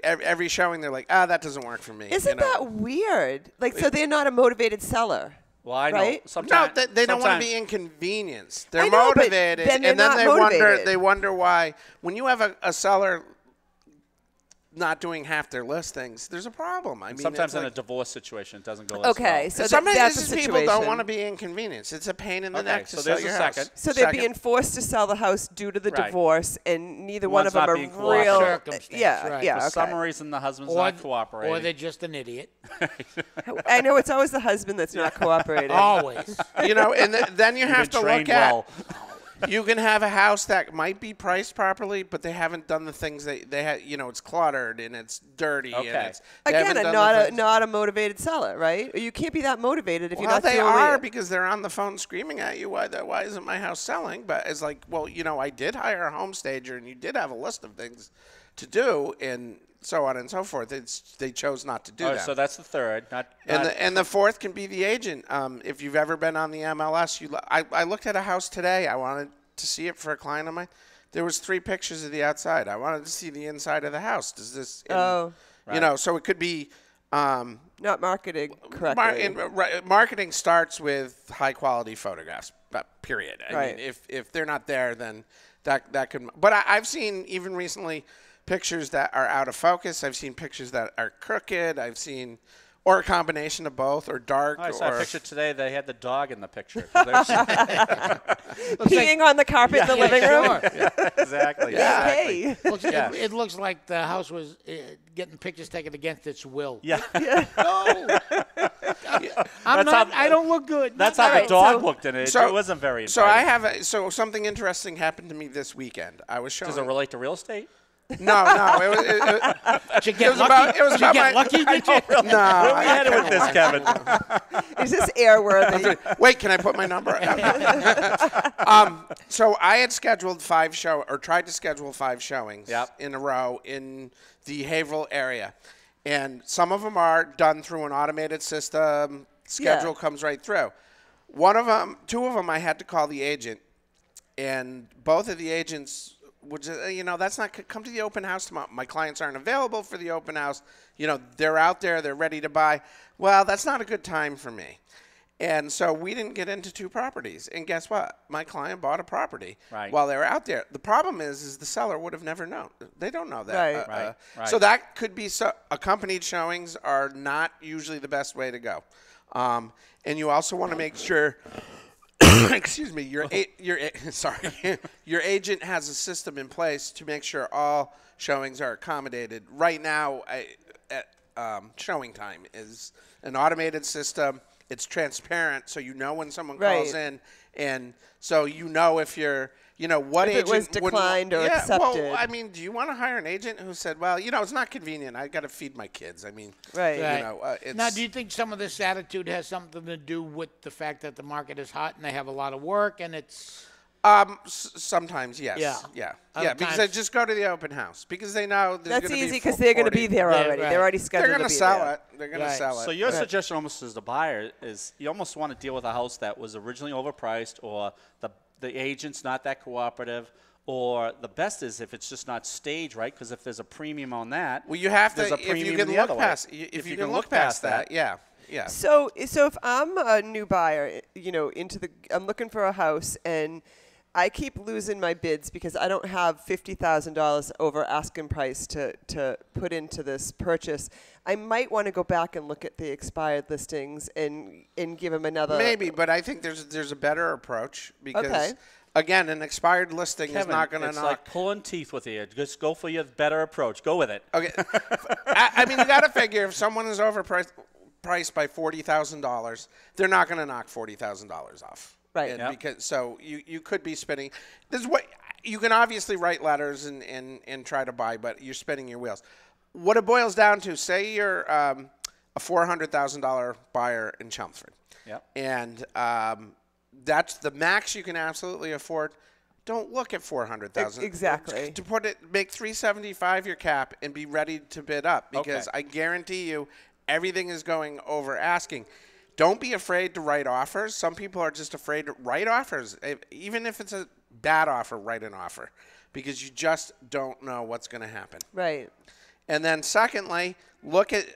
[SPEAKER 6] every showing they're like, that doesn't work for me.
[SPEAKER 1] Isn't that weird? Like, so they're not a motivated seller.
[SPEAKER 4] Well, I know.
[SPEAKER 1] Right?
[SPEAKER 6] No,
[SPEAKER 4] Sometimes,
[SPEAKER 6] they don't want to
[SPEAKER 4] sometimes-
[SPEAKER 6] be inconvenienced. They're
[SPEAKER 1] I know, but
[SPEAKER 6] motivated,
[SPEAKER 1] then they're
[SPEAKER 6] and then
[SPEAKER 1] not
[SPEAKER 6] they
[SPEAKER 1] motivated.
[SPEAKER 6] wonder why. When you have a seller not doing half their listings, there's a problem. I mean,
[SPEAKER 4] Sometimes
[SPEAKER 6] it's
[SPEAKER 4] in a
[SPEAKER 6] like,
[SPEAKER 4] divorce situation, it doesn't go as
[SPEAKER 1] Okay,
[SPEAKER 4] well.
[SPEAKER 1] so
[SPEAKER 6] sometimes
[SPEAKER 1] that's a
[SPEAKER 6] it's just
[SPEAKER 1] situation.
[SPEAKER 6] people don't want to be inconvenienced. It's a pain in the
[SPEAKER 4] Okay,
[SPEAKER 6] neck to
[SPEAKER 4] so
[SPEAKER 6] sell
[SPEAKER 4] there's
[SPEAKER 6] your
[SPEAKER 4] a
[SPEAKER 6] house.
[SPEAKER 4] second.
[SPEAKER 1] So they're
[SPEAKER 6] Second.
[SPEAKER 1] being forced to sell the house due to the
[SPEAKER 4] Right.
[SPEAKER 1] divorce, and neither one
[SPEAKER 4] One's
[SPEAKER 1] of them
[SPEAKER 4] not
[SPEAKER 1] are
[SPEAKER 4] being cooperative.
[SPEAKER 1] real.
[SPEAKER 5] Circumstance,
[SPEAKER 1] Yeah,
[SPEAKER 5] right.
[SPEAKER 1] yeah.
[SPEAKER 4] For
[SPEAKER 1] Okay.
[SPEAKER 4] some reason, the husband's
[SPEAKER 5] Or,
[SPEAKER 4] not cooperating.
[SPEAKER 5] or they're just an idiot.
[SPEAKER 1] I know it's always the husband that's not cooperating.
[SPEAKER 5] Always.
[SPEAKER 6] And then you
[SPEAKER 4] You've
[SPEAKER 6] have
[SPEAKER 4] been
[SPEAKER 6] to
[SPEAKER 4] trained
[SPEAKER 6] look at.
[SPEAKER 4] well.
[SPEAKER 6] You can have a house that might be priced properly, but they haven't done the things they had. It's cluttered and it's dirty.
[SPEAKER 4] Okay.
[SPEAKER 6] And they
[SPEAKER 1] Again,
[SPEAKER 6] haven't done
[SPEAKER 1] not
[SPEAKER 6] the
[SPEAKER 1] a
[SPEAKER 6] things-
[SPEAKER 1] not a motivated seller, right? You can't be that motivated if you're
[SPEAKER 6] Well,
[SPEAKER 1] not
[SPEAKER 6] they
[SPEAKER 1] doing
[SPEAKER 6] are
[SPEAKER 1] it.
[SPEAKER 6] because they're on the phone screaming at you. Why isn't my house selling? But it's like, well, I did hire a home stager, and you did have a list of things to do, and so on and so forth. They chose not to do
[SPEAKER 4] All right,
[SPEAKER 6] that.
[SPEAKER 4] so that's the third.
[SPEAKER 6] And the fourth can be the agent. If you've ever been on the MLS, I looked at a house today. I wanted to see it for a client of mine. There was 3 pictures of the outside. I wanted to see the inside of the house. Does this?
[SPEAKER 1] Oh.
[SPEAKER 6] So it could be.
[SPEAKER 1] Not marketed correctly.
[SPEAKER 6] Marketing starts with high quality photographs. Period. I
[SPEAKER 1] Right.
[SPEAKER 6] mean, if they're not there, then that could. But I've seen even recently pictures that are out of focus. I've seen pictures that are crooked. I've seen. Or a combination of both, or dark.
[SPEAKER 4] I saw
[SPEAKER 6] or
[SPEAKER 4] a picture today. They had the dog in the picture. 'Cause they were-
[SPEAKER 1] Peeing on the carpet in the living room.
[SPEAKER 5] Sure.
[SPEAKER 4] exactly.
[SPEAKER 6] Yeah.
[SPEAKER 1] Hey.
[SPEAKER 4] Yeah.
[SPEAKER 5] It looks like the house was getting pictures taken against its will.
[SPEAKER 4] Yeah.
[SPEAKER 5] No. I'm
[SPEAKER 4] That's
[SPEAKER 5] not.
[SPEAKER 4] how-
[SPEAKER 5] I don't look good.
[SPEAKER 4] That's how
[SPEAKER 1] All
[SPEAKER 4] the
[SPEAKER 1] right,
[SPEAKER 4] dog
[SPEAKER 1] so-
[SPEAKER 4] looked in it.
[SPEAKER 6] So-
[SPEAKER 4] It wasn't very
[SPEAKER 6] So I
[SPEAKER 4] inviting.
[SPEAKER 6] have something interesting happened to me this weekend. I was showing.
[SPEAKER 4] Does it relate to real estate?
[SPEAKER 6] No. It was,
[SPEAKER 5] Did you get
[SPEAKER 6] was
[SPEAKER 5] lucky?
[SPEAKER 6] about- it was
[SPEAKER 5] Did you
[SPEAKER 6] about
[SPEAKER 5] get
[SPEAKER 6] my-
[SPEAKER 5] lucky? Did you?
[SPEAKER 6] no.
[SPEAKER 4] Where are we headed with this, Kevin?
[SPEAKER 1] Is this airworthy?
[SPEAKER 6] Wait, can I put my number? So I had scheduled tried to schedule 5 showings
[SPEAKER 4] Yep.
[SPEAKER 6] in a row in the Haverhill area. And some of them are done through an automated system. Schedule comes right through. 2 of them I had to call the agent. And both of the agents would just, that's not, come to the open house tomorrow. My clients aren't available for the open house. They're out there, they're ready to buy. Well, that's not a good time for me. And so we didn't get into 2 properties. And guess what? My client bought a property
[SPEAKER 4] Right.
[SPEAKER 6] while they were out there. The problem is the seller would have never known. They don't know that.
[SPEAKER 1] Right.
[SPEAKER 4] Right.
[SPEAKER 6] So that could be accompanied showings are not usually the best way to go. And you also want to make sure, excuse me, your agent has a system in place to make sure all showings are accommodated. Right now, showing time is an automated system. It's transparent, so you know when someone calls in, and so if you're, what
[SPEAKER 1] If it
[SPEAKER 6] agent
[SPEAKER 1] was
[SPEAKER 6] wouldn't
[SPEAKER 1] declined or
[SPEAKER 6] Well,
[SPEAKER 1] accepted.
[SPEAKER 6] I mean, do you want to hire an agent who said, well, it's not convenient. I got to feed my kids. I mean,
[SPEAKER 1] Right.
[SPEAKER 5] Right.
[SPEAKER 6] it's
[SPEAKER 5] Now, do you think some of this attitude has something to do with the fact that the market is hot and they have a lot of work and it's
[SPEAKER 6] sometimes yes,
[SPEAKER 5] Yeah.
[SPEAKER 6] yeah, because they
[SPEAKER 5] times-
[SPEAKER 6] just go to the open house because they know there's
[SPEAKER 1] That's
[SPEAKER 6] gonna
[SPEAKER 1] easy
[SPEAKER 6] be
[SPEAKER 1] because they're going to
[SPEAKER 6] 40.
[SPEAKER 1] be there
[SPEAKER 5] Yeah,
[SPEAKER 1] already.
[SPEAKER 5] right.
[SPEAKER 1] They're already
[SPEAKER 6] They're
[SPEAKER 1] scheduled
[SPEAKER 6] going
[SPEAKER 1] to
[SPEAKER 6] to
[SPEAKER 1] be
[SPEAKER 6] sell
[SPEAKER 1] there.
[SPEAKER 6] it. They're going to
[SPEAKER 5] Right.
[SPEAKER 6] sell it.
[SPEAKER 4] So your suggestion almost as the buyer is you almost want to deal with a house that was originally overpriced or the agent's not that cooperative, or the best is if it's just not staged right, because if there's a premium on that,
[SPEAKER 6] Well, you have to
[SPEAKER 4] there's a
[SPEAKER 6] if you
[SPEAKER 4] premium
[SPEAKER 6] can
[SPEAKER 4] the
[SPEAKER 6] look
[SPEAKER 4] other way.
[SPEAKER 6] past if you can look past that, yeah.
[SPEAKER 1] So if I'm a new buyer, I'm looking for a house and I keep losing my bids because I don't have $50,000 over asking price to put into this purchase. I might want to go back and look at the expired listings and give them another.
[SPEAKER 6] Maybe, but I think there's a better approach because,
[SPEAKER 1] Okay.
[SPEAKER 6] again, an expired listing
[SPEAKER 4] Kevin,
[SPEAKER 6] is not going to
[SPEAKER 4] it's
[SPEAKER 6] knock.
[SPEAKER 4] like pulling teeth with you. Just go for your better approach. Go with it.
[SPEAKER 6] Okay, I mean, you got to figure if someone is overpriced by $40,000, they're not going to knock $40,000 off.
[SPEAKER 1] Right.
[SPEAKER 6] And
[SPEAKER 4] Yep.
[SPEAKER 6] because so you could be spinning. This is what you can obviously write letters and try to buy, but you're spinning your wheels. What it boils down to, say you're a $400,000 buyer in Chelmsford,
[SPEAKER 4] Yep.
[SPEAKER 6] and that's the max you can absolutely afford. Don't look at $400,000.
[SPEAKER 1] Exactly.
[SPEAKER 6] To make $375 your cap and be ready to bid up because
[SPEAKER 4] Okay.
[SPEAKER 6] I guarantee you everything is going over asking. Don't be afraid to write offers. Some people are just afraid to write offers. Even if it's a bad offer, write an offer because you just don't know what's going to happen.
[SPEAKER 1] Right.
[SPEAKER 6] And then secondly, look at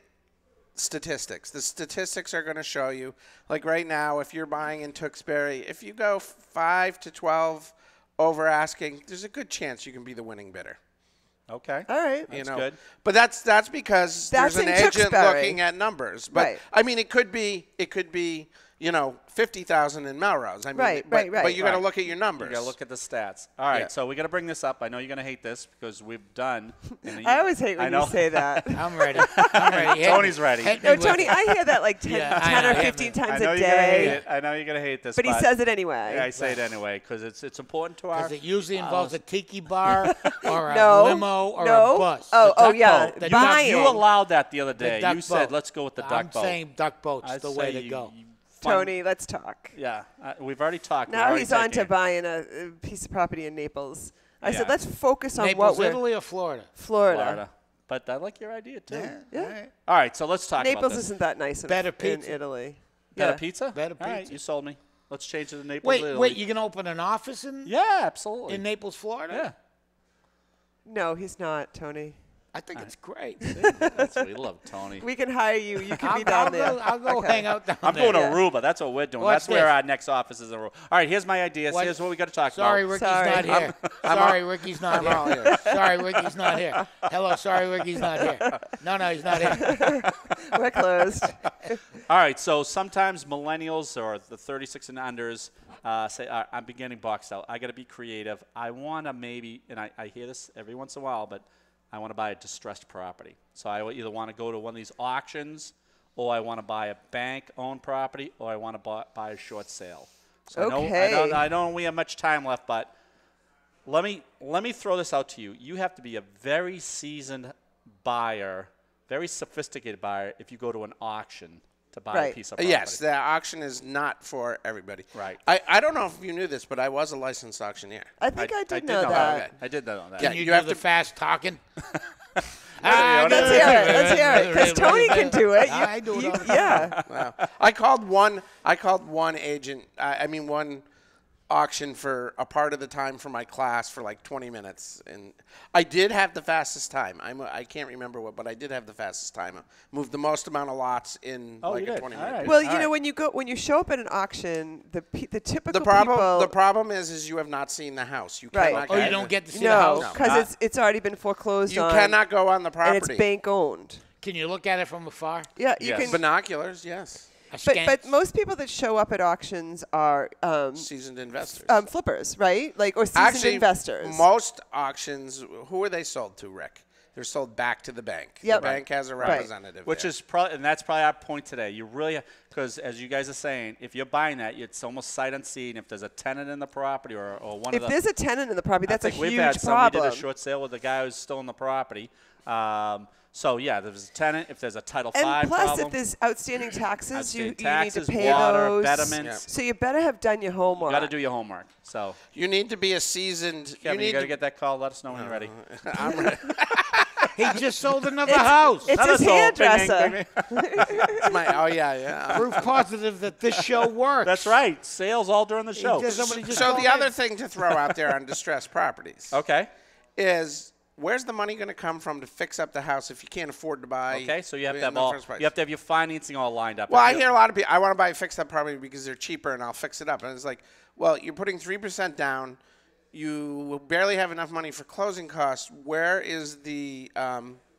[SPEAKER 6] statistics. The statistics are going to show you, like right now, if you're buying in Tewksbury, if you go 5 to 12 over asking, there's a good chance you can be the winning bidder.
[SPEAKER 4] Okay.
[SPEAKER 1] All right.
[SPEAKER 4] That's good.
[SPEAKER 6] But that's because
[SPEAKER 1] That's
[SPEAKER 6] there's an
[SPEAKER 1] in
[SPEAKER 6] agent
[SPEAKER 1] Tewksbury.
[SPEAKER 6] looking at numbers. But
[SPEAKER 1] Right.
[SPEAKER 6] I mean, it could be 50,000 in Melrose. I mean,
[SPEAKER 1] Right,
[SPEAKER 6] but,
[SPEAKER 1] right.
[SPEAKER 6] But you got to
[SPEAKER 4] Right.
[SPEAKER 6] look at your numbers.
[SPEAKER 4] You got to look at the stats. All right,
[SPEAKER 6] Yeah.
[SPEAKER 4] so we got to bring this up. I know you're going to hate this because we've done.
[SPEAKER 1] I always hate when you say that.
[SPEAKER 5] I'm ready. I'm ready.
[SPEAKER 4] Tony's ready.
[SPEAKER 5] Hit me
[SPEAKER 1] No,
[SPEAKER 5] with
[SPEAKER 1] Tony,
[SPEAKER 5] it.
[SPEAKER 1] I hear that like 10,
[SPEAKER 5] Yeah,
[SPEAKER 1] 10
[SPEAKER 5] I
[SPEAKER 1] or
[SPEAKER 5] know.
[SPEAKER 1] 15
[SPEAKER 4] I
[SPEAKER 1] times
[SPEAKER 4] know
[SPEAKER 1] a
[SPEAKER 4] you're going to hate
[SPEAKER 1] day.
[SPEAKER 4] it. I know you're going to hate this.
[SPEAKER 1] But he says it anyway.
[SPEAKER 4] Yeah, I say it anyway because it's important to our.
[SPEAKER 5] Because it usually involves a tiki bar or a
[SPEAKER 1] No.
[SPEAKER 5] limo or
[SPEAKER 1] No.
[SPEAKER 5] a bus.
[SPEAKER 1] Oh,
[SPEAKER 5] The
[SPEAKER 1] yeah.
[SPEAKER 5] duck boat.
[SPEAKER 1] Buying.
[SPEAKER 4] You allowed that the other
[SPEAKER 5] The
[SPEAKER 4] day.
[SPEAKER 5] duck
[SPEAKER 4] You said,
[SPEAKER 5] boat.
[SPEAKER 4] let's go with the duck
[SPEAKER 5] I'm
[SPEAKER 4] boat.
[SPEAKER 5] saying duck boat's
[SPEAKER 4] I'd
[SPEAKER 5] the
[SPEAKER 4] say
[SPEAKER 5] way to
[SPEAKER 4] you-
[SPEAKER 5] go.
[SPEAKER 4] you fun-
[SPEAKER 1] Tony, let's talk.
[SPEAKER 4] Yeah, we've already talked. We've
[SPEAKER 1] Now
[SPEAKER 4] already
[SPEAKER 1] he's on
[SPEAKER 4] taken
[SPEAKER 1] to
[SPEAKER 4] it.
[SPEAKER 1] buying a piece of property in Naples. I said,
[SPEAKER 4] Yeah.
[SPEAKER 1] let's focus on
[SPEAKER 5] Naples,
[SPEAKER 1] what we're
[SPEAKER 5] Italy or Florida?
[SPEAKER 1] Florida.
[SPEAKER 4] But I like your idea too.
[SPEAKER 1] Yeah.
[SPEAKER 5] All right.
[SPEAKER 4] All right, so let's talk about
[SPEAKER 1] Naples
[SPEAKER 4] this.
[SPEAKER 1] isn't that nice
[SPEAKER 5] Better
[SPEAKER 1] in
[SPEAKER 5] pizza.
[SPEAKER 1] Italy.
[SPEAKER 4] Better
[SPEAKER 1] Yeah.
[SPEAKER 4] pizza?
[SPEAKER 5] Better
[SPEAKER 4] All right,
[SPEAKER 5] pizza.
[SPEAKER 4] you sold me. Let's change it to Naples.
[SPEAKER 5] Wait,
[SPEAKER 4] Italy.
[SPEAKER 5] you're going to open an office in
[SPEAKER 4] Yeah, absolutely.
[SPEAKER 5] Naples, Florida?
[SPEAKER 4] Yeah.
[SPEAKER 1] No, he's not, Tony.
[SPEAKER 5] I think it's great.
[SPEAKER 4] That's what we love, Tony.
[SPEAKER 1] We can hire you. You can be
[SPEAKER 5] I'll
[SPEAKER 1] down there.
[SPEAKER 5] I'll go
[SPEAKER 1] Okay.
[SPEAKER 5] hang out down
[SPEAKER 4] I'm
[SPEAKER 5] there.
[SPEAKER 4] doing Aruba. That's what we're doing.
[SPEAKER 5] What's
[SPEAKER 4] That's where
[SPEAKER 5] this?
[SPEAKER 4] our next office is. Aruba. All right, here's my ideas.
[SPEAKER 5] What?
[SPEAKER 4] Here's what we got to talk
[SPEAKER 5] Sorry,
[SPEAKER 4] about.
[SPEAKER 5] Ricky's
[SPEAKER 1] Sorry.
[SPEAKER 5] not here. Sorry, Ricky's not
[SPEAKER 6] all
[SPEAKER 5] here.
[SPEAKER 6] here.
[SPEAKER 5] Sorry, Ricky's not here. Hello, sorry, Ricky's not here. No, he's not here.
[SPEAKER 1] We're closed.
[SPEAKER 4] All right, so sometimes millennials or the 36 and unders say, all right, I'm getting boxed out. I got to be creative. I want to maybe, and I hear this every once in a while, but I want to buy a distressed property. So I either want to go to one of these auctions, or I want to buy a bank-owned property, or I want to buy a short sale. So
[SPEAKER 1] Okay.
[SPEAKER 4] I don't we have much time left, but let me throw this out to you. You have to be a very seasoned buyer, very sophisticated buyer, if you go to an auction to buy a
[SPEAKER 1] Right.
[SPEAKER 4] piece of property.
[SPEAKER 6] Yes, the auction is not for everybody.
[SPEAKER 4] Right.
[SPEAKER 6] I don't know if you knew this, but I was a licensed auctioneer.
[SPEAKER 1] I think I did know that.
[SPEAKER 6] Okay.
[SPEAKER 4] I did know that.
[SPEAKER 6] Yeah,
[SPEAKER 5] Can you,
[SPEAKER 6] you
[SPEAKER 5] do
[SPEAKER 6] have
[SPEAKER 5] the
[SPEAKER 6] to-
[SPEAKER 5] fast talking?
[SPEAKER 1] Let's hear it. Let's hear it. Because Tony can do it.
[SPEAKER 5] I do it all the time.
[SPEAKER 1] Yeah.
[SPEAKER 6] Wow. I called one agent. I mean one auction for a part of the time for my class for like 20 minutes, and I did have the fastest time. I can't remember what, but I did have the fastest time. I moved the most amount of lots in
[SPEAKER 4] Oh,
[SPEAKER 6] like
[SPEAKER 4] you
[SPEAKER 6] a
[SPEAKER 4] did.
[SPEAKER 6] 20
[SPEAKER 4] All
[SPEAKER 6] minute.
[SPEAKER 4] right.
[SPEAKER 1] Well,
[SPEAKER 6] period.
[SPEAKER 1] you know, when you show up at an auction, the typical
[SPEAKER 6] The problem
[SPEAKER 1] people.
[SPEAKER 6] is you have not seen the house. You
[SPEAKER 1] Right.
[SPEAKER 6] cannot.
[SPEAKER 5] Oh,
[SPEAKER 6] get
[SPEAKER 5] you don't
[SPEAKER 6] it.
[SPEAKER 5] get to see the
[SPEAKER 1] No,
[SPEAKER 5] house?
[SPEAKER 1] because it's already been foreclosed
[SPEAKER 6] You
[SPEAKER 1] on.
[SPEAKER 6] cannot go on the
[SPEAKER 1] and
[SPEAKER 6] property.
[SPEAKER 1] it's bank owned.
[SPEAKER 5] Can you look at it from afar?
[SPEAKER 1] Yeah, you
[SPEAKER 4] Yes.
[SPEAKER 1] can.
[SPEAKER 6] Binoculars, yes.
[SPEAKER 1] But most people that show up at auctions are
[SPEAKER 6] Seasoned investors.
[SPEAKER 1] flippers, right? Like or seasoned
[SPEAKER 6] Actually,
[SPEAKER 1] investors.
[SPEAKER 6] most auctions, who are they sold to, Rick? They're sold back to the bank.
[SPEAKER 1] Yep.
[SPEAKER 6] The bank has a
[SPEAKER 1] Right.
[SPEAKER 6] representative.
[SPEAKER 4] Which
[SPEAKER 6] there.
[SPEAKER 4] is probably, and that's probably our point today. You really, because as you guys are saying, if you're buying that, it's almost sight unseen. If there's a tenant in the property or one
[SPEAKER 1] if
[SPEAKER 4] of the,
[SPEAKER 1] there's a tenant in the property, that's
[SPEAKER 4] I
[SPEAKER 1] a
[SPEAKER 4] think we've
[SPEAKER 1] huge
[SPEAKER 4] had some.
[SPEAKER 1] problem.
[SPEAKER 4] We did a short sale with the guy who's still in the property. So yeah, there's a tenant. If there's a Title V
[SPEAKER 1] and plus,
[SPEAKER 4] problem,
[SPEAKER 1] if there's outstanding taxes, you
[SPEAKER 4] outstanding
[SPEAKER 1] need to
[SPEAKER 4] taxes,
[SPEAKER 1] pay
[SPEAKER 4] water,
[SPEAKER 1] those.
[SPEAKER 4] betterments.
[SPEAKER 1] So you better have done your homework.
[SPEAKER 4] you got to do your homework. So
[SPEAKER 6] You need to be a seasoned.
[SPEAKER 4] Kevin, you
[SPEAKER 6] need
[SPEAKER 4] got to
[SPEAKER 6] to
[SPEAKER 4] get that call. Let us know when you're ready.
[SPEAKER 6] I'm ready.
[SPEAKER 5] He just sold another house.
[SPEAKER 1] It's
[SPEAKER 4] Not
[SPEAKER 1] his
[SPEAKER 4] us all. Bing,
[SPEAKER 1] hairdresser.
[SPEAKER 4] bing, bing.
[SPEAKER 6] It's my- oh yeah.
[SPEAKER 5] Proof positive that this show works.
[SPEAKER 4] That's right. Sales all during the show.
[SPEAKER 5] Somebody just
[SPEAKER 6] So
[SPEAKER 5] called
[SPEAKER 6] the
[SPEAKER 5] in.
[SPEAKER 6] other thing to throw out there on distressed properties
[SPEAKER 4] Okay.
[SPEAKER 6] is where's the money going to come from to fix up the house if you can't afford to buy?
[SPEAKER 4] Okay, so you have to
[SPEAKER 6] in
[SPEAKER 4] have
[SPEAKER 6] the first place?
[SPEAKER 4] you have to have your financing all lined up.
[SPEAKER 6] Well, I hear a lot of people, I want to buy a fixed up property because they're cheaper and I'll fix it up. And it's like, well, you're putting 3% down. You will barely have enough money for closing costs. Where is the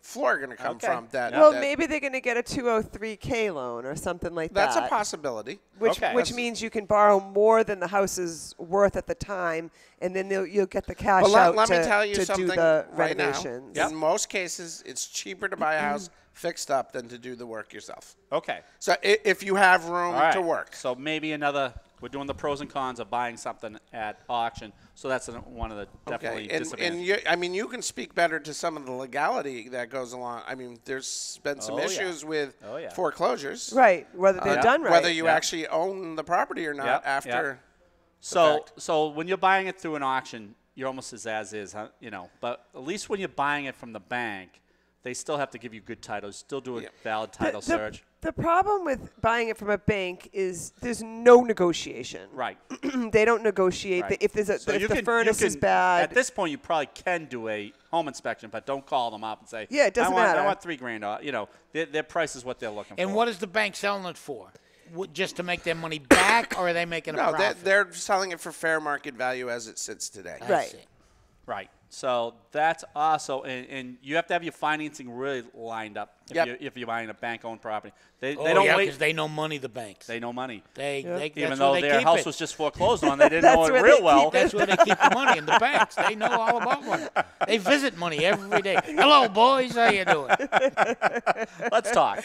[SPEAKER 6] floor going to come from?
[SPEAKER 1] Well, maybe they're going to get a 203K loan or something like
[SPEAKER 6] that's
[SPEAKER 1] that.
[SPEAKER 6] a possibility.
[SPEAKER 1] Which means you can borrow more than the house is worth at the time, and then you'll get the cash out
[SPEAKER 6] let me tell you
[SPEAKER 1] to
[SPEAKER 6] something
[SPEAKER 1] do the
[SPEAKER 6] right
[SPEAKER 1] renovations.
[SPEAKER 6] now. In most cases, it's cheaper to buy a house fixed up than to do the work yourself.
[SPEAKER 4] Okay.
[SPEAKER 6] So if you have room to work.
[SPEAKER 4] So maybe we're doing the pros and cons of buying something at auction. So that's one of the definitely disadvantages.
[SPEAKER 6] And you can speak better to some of the legality that goes along. I mean, there's been some issues with foreclosures.
[SPEAKER 1] Right, whether they're done right.
[SPEAKER 6] Whether you actually own the property or not after
[SPEAKER 4] So when you're buying it through an auction, you're almost as is, huh? But at least when you're buying it from the bank, they still have to give you good titles, still do a valid title search.
[SPEAKER 1] The problem with buying it from a bank is there's no negotiation.
[SPEAKER 4] Right.
[SPEAKER 1] They don't negotiate.
[SPEAKER 4] Right.
[SPEAKER 1] If the furnace is bad.
[SPEAKER 4] At this point, you probably can do a home inspection, but don't call them up and say,
[SPEAKER 1] yeah, it doesn't matter.
[SPEAKER 4] I want $3,000. Their price is what they're looking for.
[SPEAKER 5] And what is the bank selling it for? Just to make their money back, or are they making a profit?
[SPEAKER 6] No, they're selling it for fair market value as it sits today.
[SPEAKER 1] Right.
[SPEAKER 4] So that's also, and you have to have your financing really lined up if you're buying a bank-owned property. They don't wait
[SPEAKER 5] because they know money. The banks.
[SPEAKER 4] They know money.
[SPEAKER 5] Even
[SPEAKER 4] though their house was just foreclosed on, they didn't know it real well.
[SPEAKER 5] That's where they keep the money in the banks. They know all about money. They visit money every day. Hello, boys. How you doing?
[SPEAKER 4] Let's talk.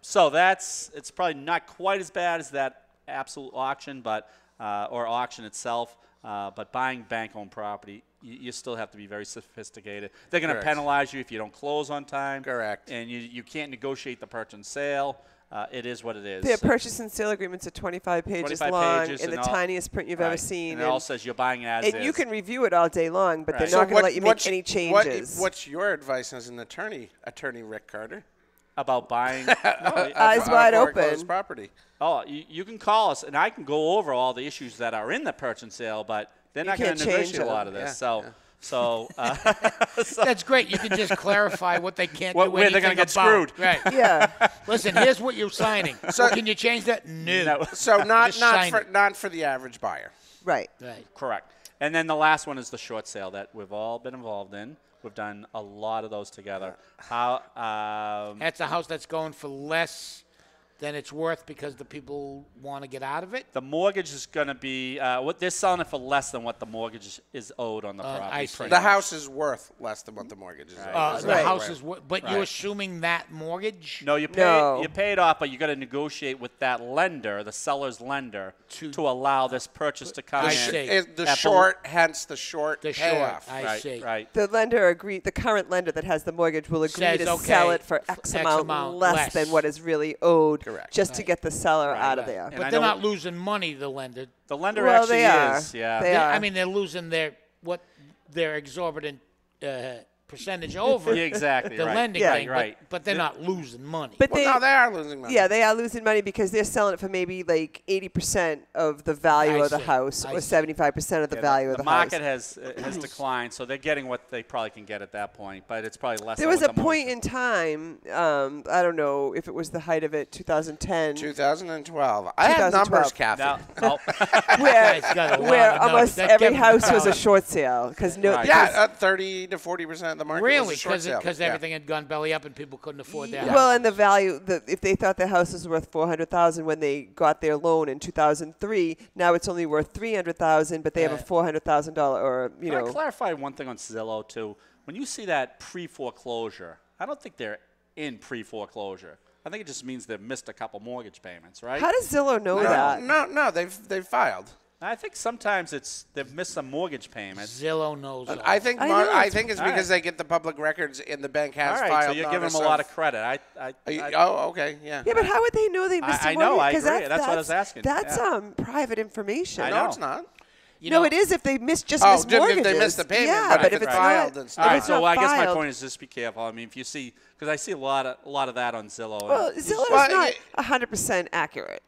[SPEAKER 4] So it's probably not quite as bad as that absolute auction, or auction itself. But buying bank-owned property, you still have to be very sophisticated. They're going to penalize you if you don't close on time.
[SPEAKER 6] Correct.
[SPEAKER 4] And you can't negotiate the purchase and sale. It is what it is.
[SPEAKER 1] Their purchase and sale agreements are 25 pages long in the tiniest print you've ever seen.
[SPEAKER 4] And it all says you're buying as is.
[SPEAKER 1] And you can review it all day long, but they're not going to let you make any changes.
[SPEAKER 6] What's your advice as an attorney, Rick Carter?
[SPEAKER 4] About buying
[SPEAKER 1] eyes wide open
[SPEAKER 6] property.
[SPEAKER 4] Oh, you can call us, and I can go over all the issues that are in the purchase and sale, but they're not going to negotiate a lot of this. So
[SPEAKER 5] that's great. You can just clarify what they can't do.
[SPEAKER 4] Where they're going to get
[SPEAKER 5] about.
[SPEAKER 4] screwed.
[SPEAKER 5] Right.
[SPEAKER 1] Yeah.
[SPEAKER 5] Listen, here's what you're signing. So can you change that? No.
[SPEAKER 6] So not for the average buyer.
[SPEAKER 1] Right.
[SPEAKER 4] Correct. And then the last one is the short sale that we've all been involved in. We've done a lot of those together.
[SPEAKER 5] That's a house that's going for less than it's worth because the people want to get out of it?
[SPEAKER 4] The mortgage is going to be what they're selling it for less than what the mortgage is owed on the property.
[SPEAKER 5] I see.
[SPEAKER 6] The house is worth less than what the mortgage is owed.
[SPEAKER 5] The house is worth, but you're assuming that mortgage?
[SPEAKER 4] No, you pay it off, but you got to negotiate with that lender, the seller's lender, to allow this purchase to come in.
[SPEAKER 6] The short payoff.
[SPEAKER 5] I see.
[SPEAKER 4] Right.
[SPEAKER 1] The lender the current lender that has the mortgage will agree to sell it for X amount less than what is really owed.
[SPEAKER 6] Correct.
[SPEAKER 1] Just to get the seller out of there.
[SPEAKER 5] But they're not losing money, the lender.
[SPEAKER 4] The lender actually is.
[SPEAKER 1] Yeah. They are.
[SPEAKER 5] I mean, they're losing their exorbitant percentage over
[SPEAKER 4] exactly
[SPEAKER 5] the lending thing, but they're not losing money.
[SPEAKER 1] But
[SPEAKER 6] they are losing money.
[SPEAKER 1] Yeah, they are losing money because they're selling it for maybe like 80% of the value of the house or 75% of the value of the house.
[SPEAKER 4] The market has declined, so they're getting what they probably can get at that point, but it's probably less.
[SPEAKER 1] There was a point in time, I don't know if it was the height of it, 2010.
[SPEAKER 6] 2012. I have numbers, Kathy.
[SPEAKER 1] where almost every house was a short sale.
[SPEAKER 6] 30 to 40% of the market
[SPEAKER 5] really,
[SPEAKER 6] because
[SPEAKER 5] everything had gone belly up and people couldn't afford their house.
[SPEAKER 1] Well, and the value, if they thought their house was worth $400,000 when they got their loan in 2003, now it's only worth $300,000, but they have a $400,000 or
[SPEAKER 4] Can I clarify one thing on Zillow too? When you see that pre-foreclosure, I don't think they're in pre-foreclosure. I think it just means they've missed a couple mortgage payments, right?
[SPEAKER 1] How does Zillow know that?
[SPEAKER 6] No, they've filed.
[SPEAKER 4] I think sometimes they've missed some mortgage payments.
[SPEAKER 5] Zillow knows.
[SPEAKER 6] I think it's because they get the public records and the bank has filed.
[SPEAKER 4] So you're giving them a lot of credit.
[SPEAKER 6] Okay, yeah.
[SPEAKER 1] Yeah, but how would they know they missed a mortgage?
[SPEAKER 4] I know, I agree. That's what I was asking.
[SPEAKER 1] That's private information.
[SPEAKER 6] No, it's not.
[SPEAKER 1] No, it is if they missed mortgages.
[SPEAKER 6] If they missed the payment, but if it's filed, it's not.
[SPEAKER 4] All right, so I guess my point is just be careful. I mean, if you see, because I see a lot of that on Zillow.
[SPEAKER 1] Well, Zillow is not 100% accurate.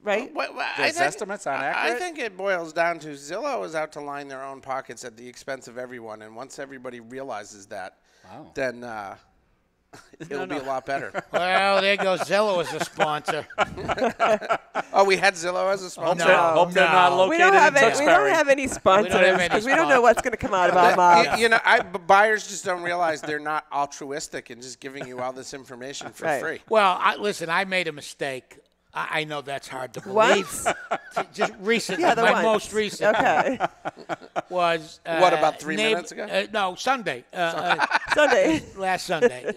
[SPEAKER 1] right?
[SPEAKER 4] Those estimates aren't accurate?
[SPEAKER 6] I think it boils down to Zillow is out to line their own pockets at the expense of everyone, and once everybody realizes that, then it'll be a lot better.
[SPEAKER 5] Well, there goes Zillow as a sponsor.
[SPEAKER 6] Oh, we had Zillow as a sponsor?
[SPEAKER 4] Hope they're not
[SPEAKER 1] We
[SPEAKER 4] located
[SPEAKER 1] don't have
[SPEAKER 4] in
[SPEAKER 1] any,
[SPEAKER 4] Tewksbury.
[SPEAKER 1] we don't have any sponsors because we don't know what's going to come out of our mouths.
[SPEAKER 6] You know, buyers just don't realize they're not altruistic and just giving you all this information for
[SPEAKER 1] Right.
[SPEAKER 6] free.
[SPEAKER 5] Well, listen, I made a mistake. I know that's hard to believe.
[SPEAKER 1] Once?
[SPEAKER 5] Just recently,
[SPEAKER 1] Yeah, the
[SPEAKER 5] my
[SPEAKER 1] once.
[SPEAKER 5] most recent
[SPEAKER 1] Okay.
[SPEAKER 5] was
[SPEAKER 6] What, about 3 minutes ago?
[SPEAKER 5] No, Sunday.
[SPEAKER 1] Sunday.
[SPEAKER 5] Last Sunday,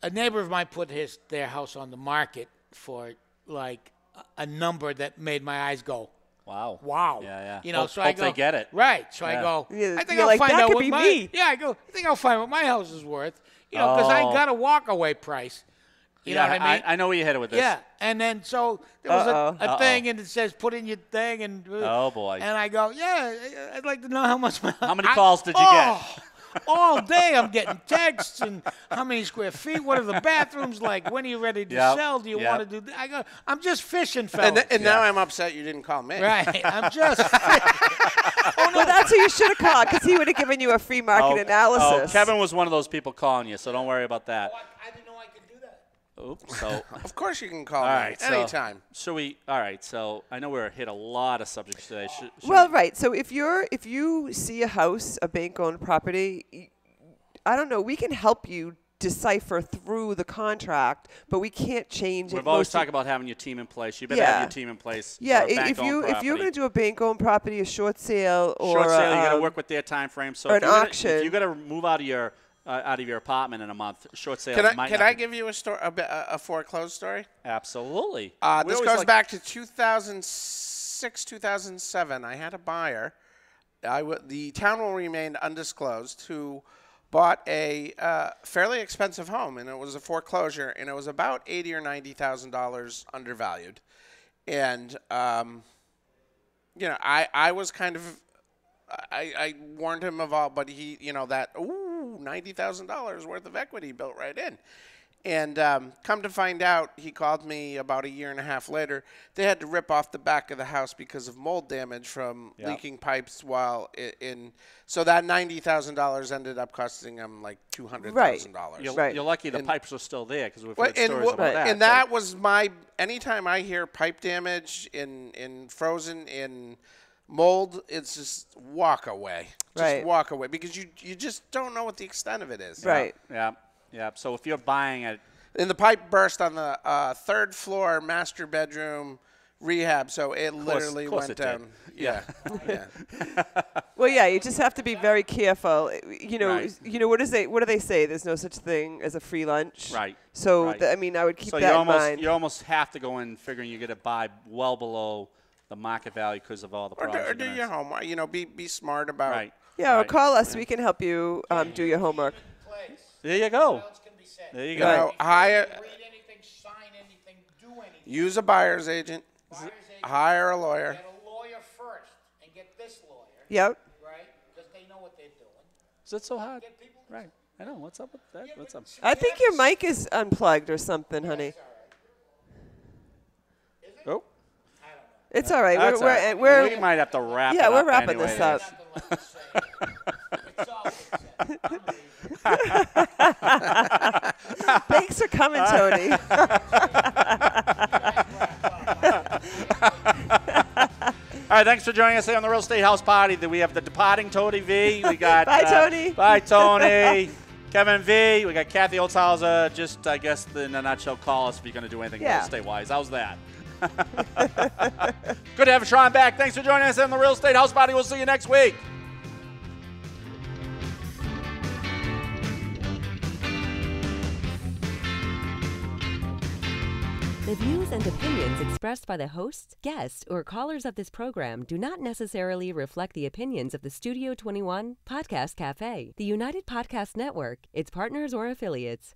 [SPEAKER 5] a neighbor of mine put their house on the market for like a number that made my eyes go,
[SPEAKER 4] Wow.
[SPEAKER 5] wow.
[SPEAKER 4] Yeah.
[SPEAKER 5] You know,
[SPEAKER 4] Hope
[SPEAKER 5] so I go.
[SPEAKER 4] they get it.
[SPEAKER 5] Right. So I
[SPEAKER 4] Yeah.
[SPEAKER 5] go.
[SPEAKER 1] Yeah,
[SPEAKER 5] I think
[SPEAKER 1] you're
[SPEAKER 5] I'll
[SPEAKER 1] like,
[SPEAKER 5] find
[SPEAKER 1] that
[SPEAKER 5] out
[SPEAKER 1] could
[SPEAKER 5] what
[SPEAKER 1] be
[SPEAKER 5] my.
[SPEAKER 1] me.
[SPEAKER 5] Yeah, I go. I think I'll find what my house is worth. You know, because I
[SPEAKER 4] Oh.
[SPEAKER 5] got a walkaway price. You know what I mean?
[SPEAKER 4] I know where you're headed with this.
[SPEAKER 5] Yeah, and then so there was
[SPEAKER 1] Uh-oh.
[SPEAKER 5] a thing, and it says put in your thing, and
[SPEAKER 4] Oh, boy.
[SPEAKER 5] and I go, yeah, I'd like to know how much.
[SPEAKER 4] How many calls did you get?
[SPEAKER 5] All day I'm getting texts and how many square feet, what are the bathrooms like, when are you ready to
[SPEAKER 4] Yep,
[SPEAKER 5] sell, do you
[SPEAKER 4] yep.
[SPEAKER 5] want to do that? I go, I'm just fishing, fellas.
[SPEAKER 6] And now I'm upset you didn't call me.
[SPEAKER 5] Right, I'm just fishing.
[SPEAKER 1] Well, that's who you should have called because he would have given you a free market analysis.
[SPEAKER 4] Kevin was one of those people calling you, so don't worry about that.
[SPEAKER 5] I didn't know I could do that.
[SPEAKER 4] Oops. So,
[SPEAKER 6] Of course you can call
[SPEAKER 4] all
[SPEAKER 6] me
[SPEAKER 4] right.
[SPEAKER 6] anytime.
[SPEAKER 4] So all right. So I know we're hit a lot of subjects today. Should
[SPEAKER 1] Well,
[SPEAKER 4] we-
[SPEAKER 1] right. So if you see a house, a bank-owned property, I don't know. We can help you decipher through the contract, but we can't change it.
[SPEAKER 4] We've always
[SPEAKER 1] Most
[SPEAKER 4] talked about having your team in place. You better have your team in place.
[SPEAKER 1] Yeah,
[SPEAKER 4] for a
[SPEAKER 1] if
[SPEAKER 4] bank-owned
[SPEAKER 1] you're going to do a bank-owned property, a short sale, or
[SPEAKER 4] short sale, you got to
[SPEAKER 1] um,
[SPEAKER 4] work with their time frame. So
[SPEAKER 1] or
[SPEAKER 4] if
[SPEAKER 1] an
[SPEAKER 4] you're gonna-
[SPEAKER 1] auction.
[SPEAKER 4] if you got to move out of your apartment in a month, short sale.
[SPEAKER 6] Can
[SPEAKER 4] might
[SPEAKER 6] I
[SPEAKER 4] not be-
[SPEAKER 6] give you a foreclosed story?
[SPEAKER 4] Absolutely. We
[SPEAKER 6] This
[SPEAKER 4] always
[SPEAKER 6] goes
[SPEAKER 4] like-
[SPEAKER 6] back to 2006, 2007. I had a buyer. The town will remain undisclosed, who bought a fairly expensive home, and it was a foreclosure, and it was about $80,000 or $90,000 undervalued. And you know, I was kind of, I warned him of all, but he, you know, that $90,000 worth of equity built right in. And come to find out, he called me about a year and a half later. They had to rip off the back of the house because of mold damage from leaking pipes while in. So that $90,000 ended up costing them like $200,000.
[SPEAKER 4] You're lucky the pipes are still there because we've
[SPEAKER 6] Well,
[SPEAKER 4] heard stories about that.
[SPEAKER 6] and that was my. Anytime I hear pipe damage in frozen in mold, it's just walk away. Just walk away because you just don't know what the extent of it is.
[SPEAKER 1] Right.
[SPEAKER 4] Yeah. So if you're buying it,
[SPEAKER 6] And the pipe burst on the third floor master bedroom rehab, so it literally
[SPEAKER 4] course
[SPEAKER 6] went
[SPEAKER 4] it did.
[SPEAKER 6] down. Yeah.
[SPEAKER 1] Well, yeah, you just have to be very careful. You know,
[SPEAKER 4] Right.
[SPEAKER 1] what do they say? There's no such thing as a free lunch.
[SPEAKER 4] Right.
[SPEAKER 1] So
[SPEAKER 4] Right.
[SPEAKER 1] I mean, I would keep
[SPEAKER 4] so
[SPEAKER 1] that in mind.
[SPEAKER 4] you almost have to go in figuring you're going to buy well below the market value because of all the
[SPEAKER 6] Or
[SPEAKER 4] problems.
[SPEAKER 6] do
[SPEAKER 4] you're
[SPEAKER 6] your
[SPEAKER 4] gonna-
[SPEAKER 6] homework. You know, be smart about.
[SPEAKER 4] Right.
[SPEAKER 1] Yeah, or
[SPEAKER 4] Right.
[SPEAKER 1] call us. We can help you do your homework.
[SPEAKER 4] There you go. There you
[SPEAKER 6] You
[SPEAKER 4] go.
[SPEAKER 6] know, hire,
[SPEAKER 5] Read anything, sign anything, do anything.
[SPEAKER 6] use a buyer's agent. Hire a lawyer.
[SPEAKER 5] Get a lawyer first and get this lawyer,
[SPEAKER 1] Yep.
[SPEAKER 5] right? Because they know what they're doing.
[SPEAKER 4] Is it so hard?
[SPEAKER 5] Get people.
[SPEAKER 4] Right. I know. What's up with that? What's up?
[SPEAKER 1] I think your mic is unplugged or something, honey.
[SPEAKER 4] Oh.
[SPEAKER 1] It's all right.
[SPEAKER 4] That's all right.
[SPEAKER 1] We're
[SPEAKER 4] We might have to wrap it
[SPEAKER 1] yeah,
[SPEAKER 4] up
[SPEAKER 1] we're wrapping
[SPEAKER 4] anyway.
[SPEAKER 1] this up.
[SPEAKER 5] It's all
[SPEAKER 1] Thanks for coming, Tony.
[SPEAKER 4] All right, thanks for joining us here on the Real Estate House Party. We have the departing Tony V. We got
[SPEAKER 1] Bye, Tony.
[SPEAKER 4] Bye, Tony. Kevin V. We got Kathy Holtshouser. Just, I guess, in a nutshell, call us if you're going to do anything real estate-wise. How's that? Good to have Sean back. Thanks for joining us on the Real Estate House Party. We'll see you next week.
[SPEAKER 7] The views and opinions expressed by the hosts, guests, or callers of this program do not necessarily reflect the opinions of the Studio 21 Podcast Café, the United Podcast Network, its partners, or affiliates.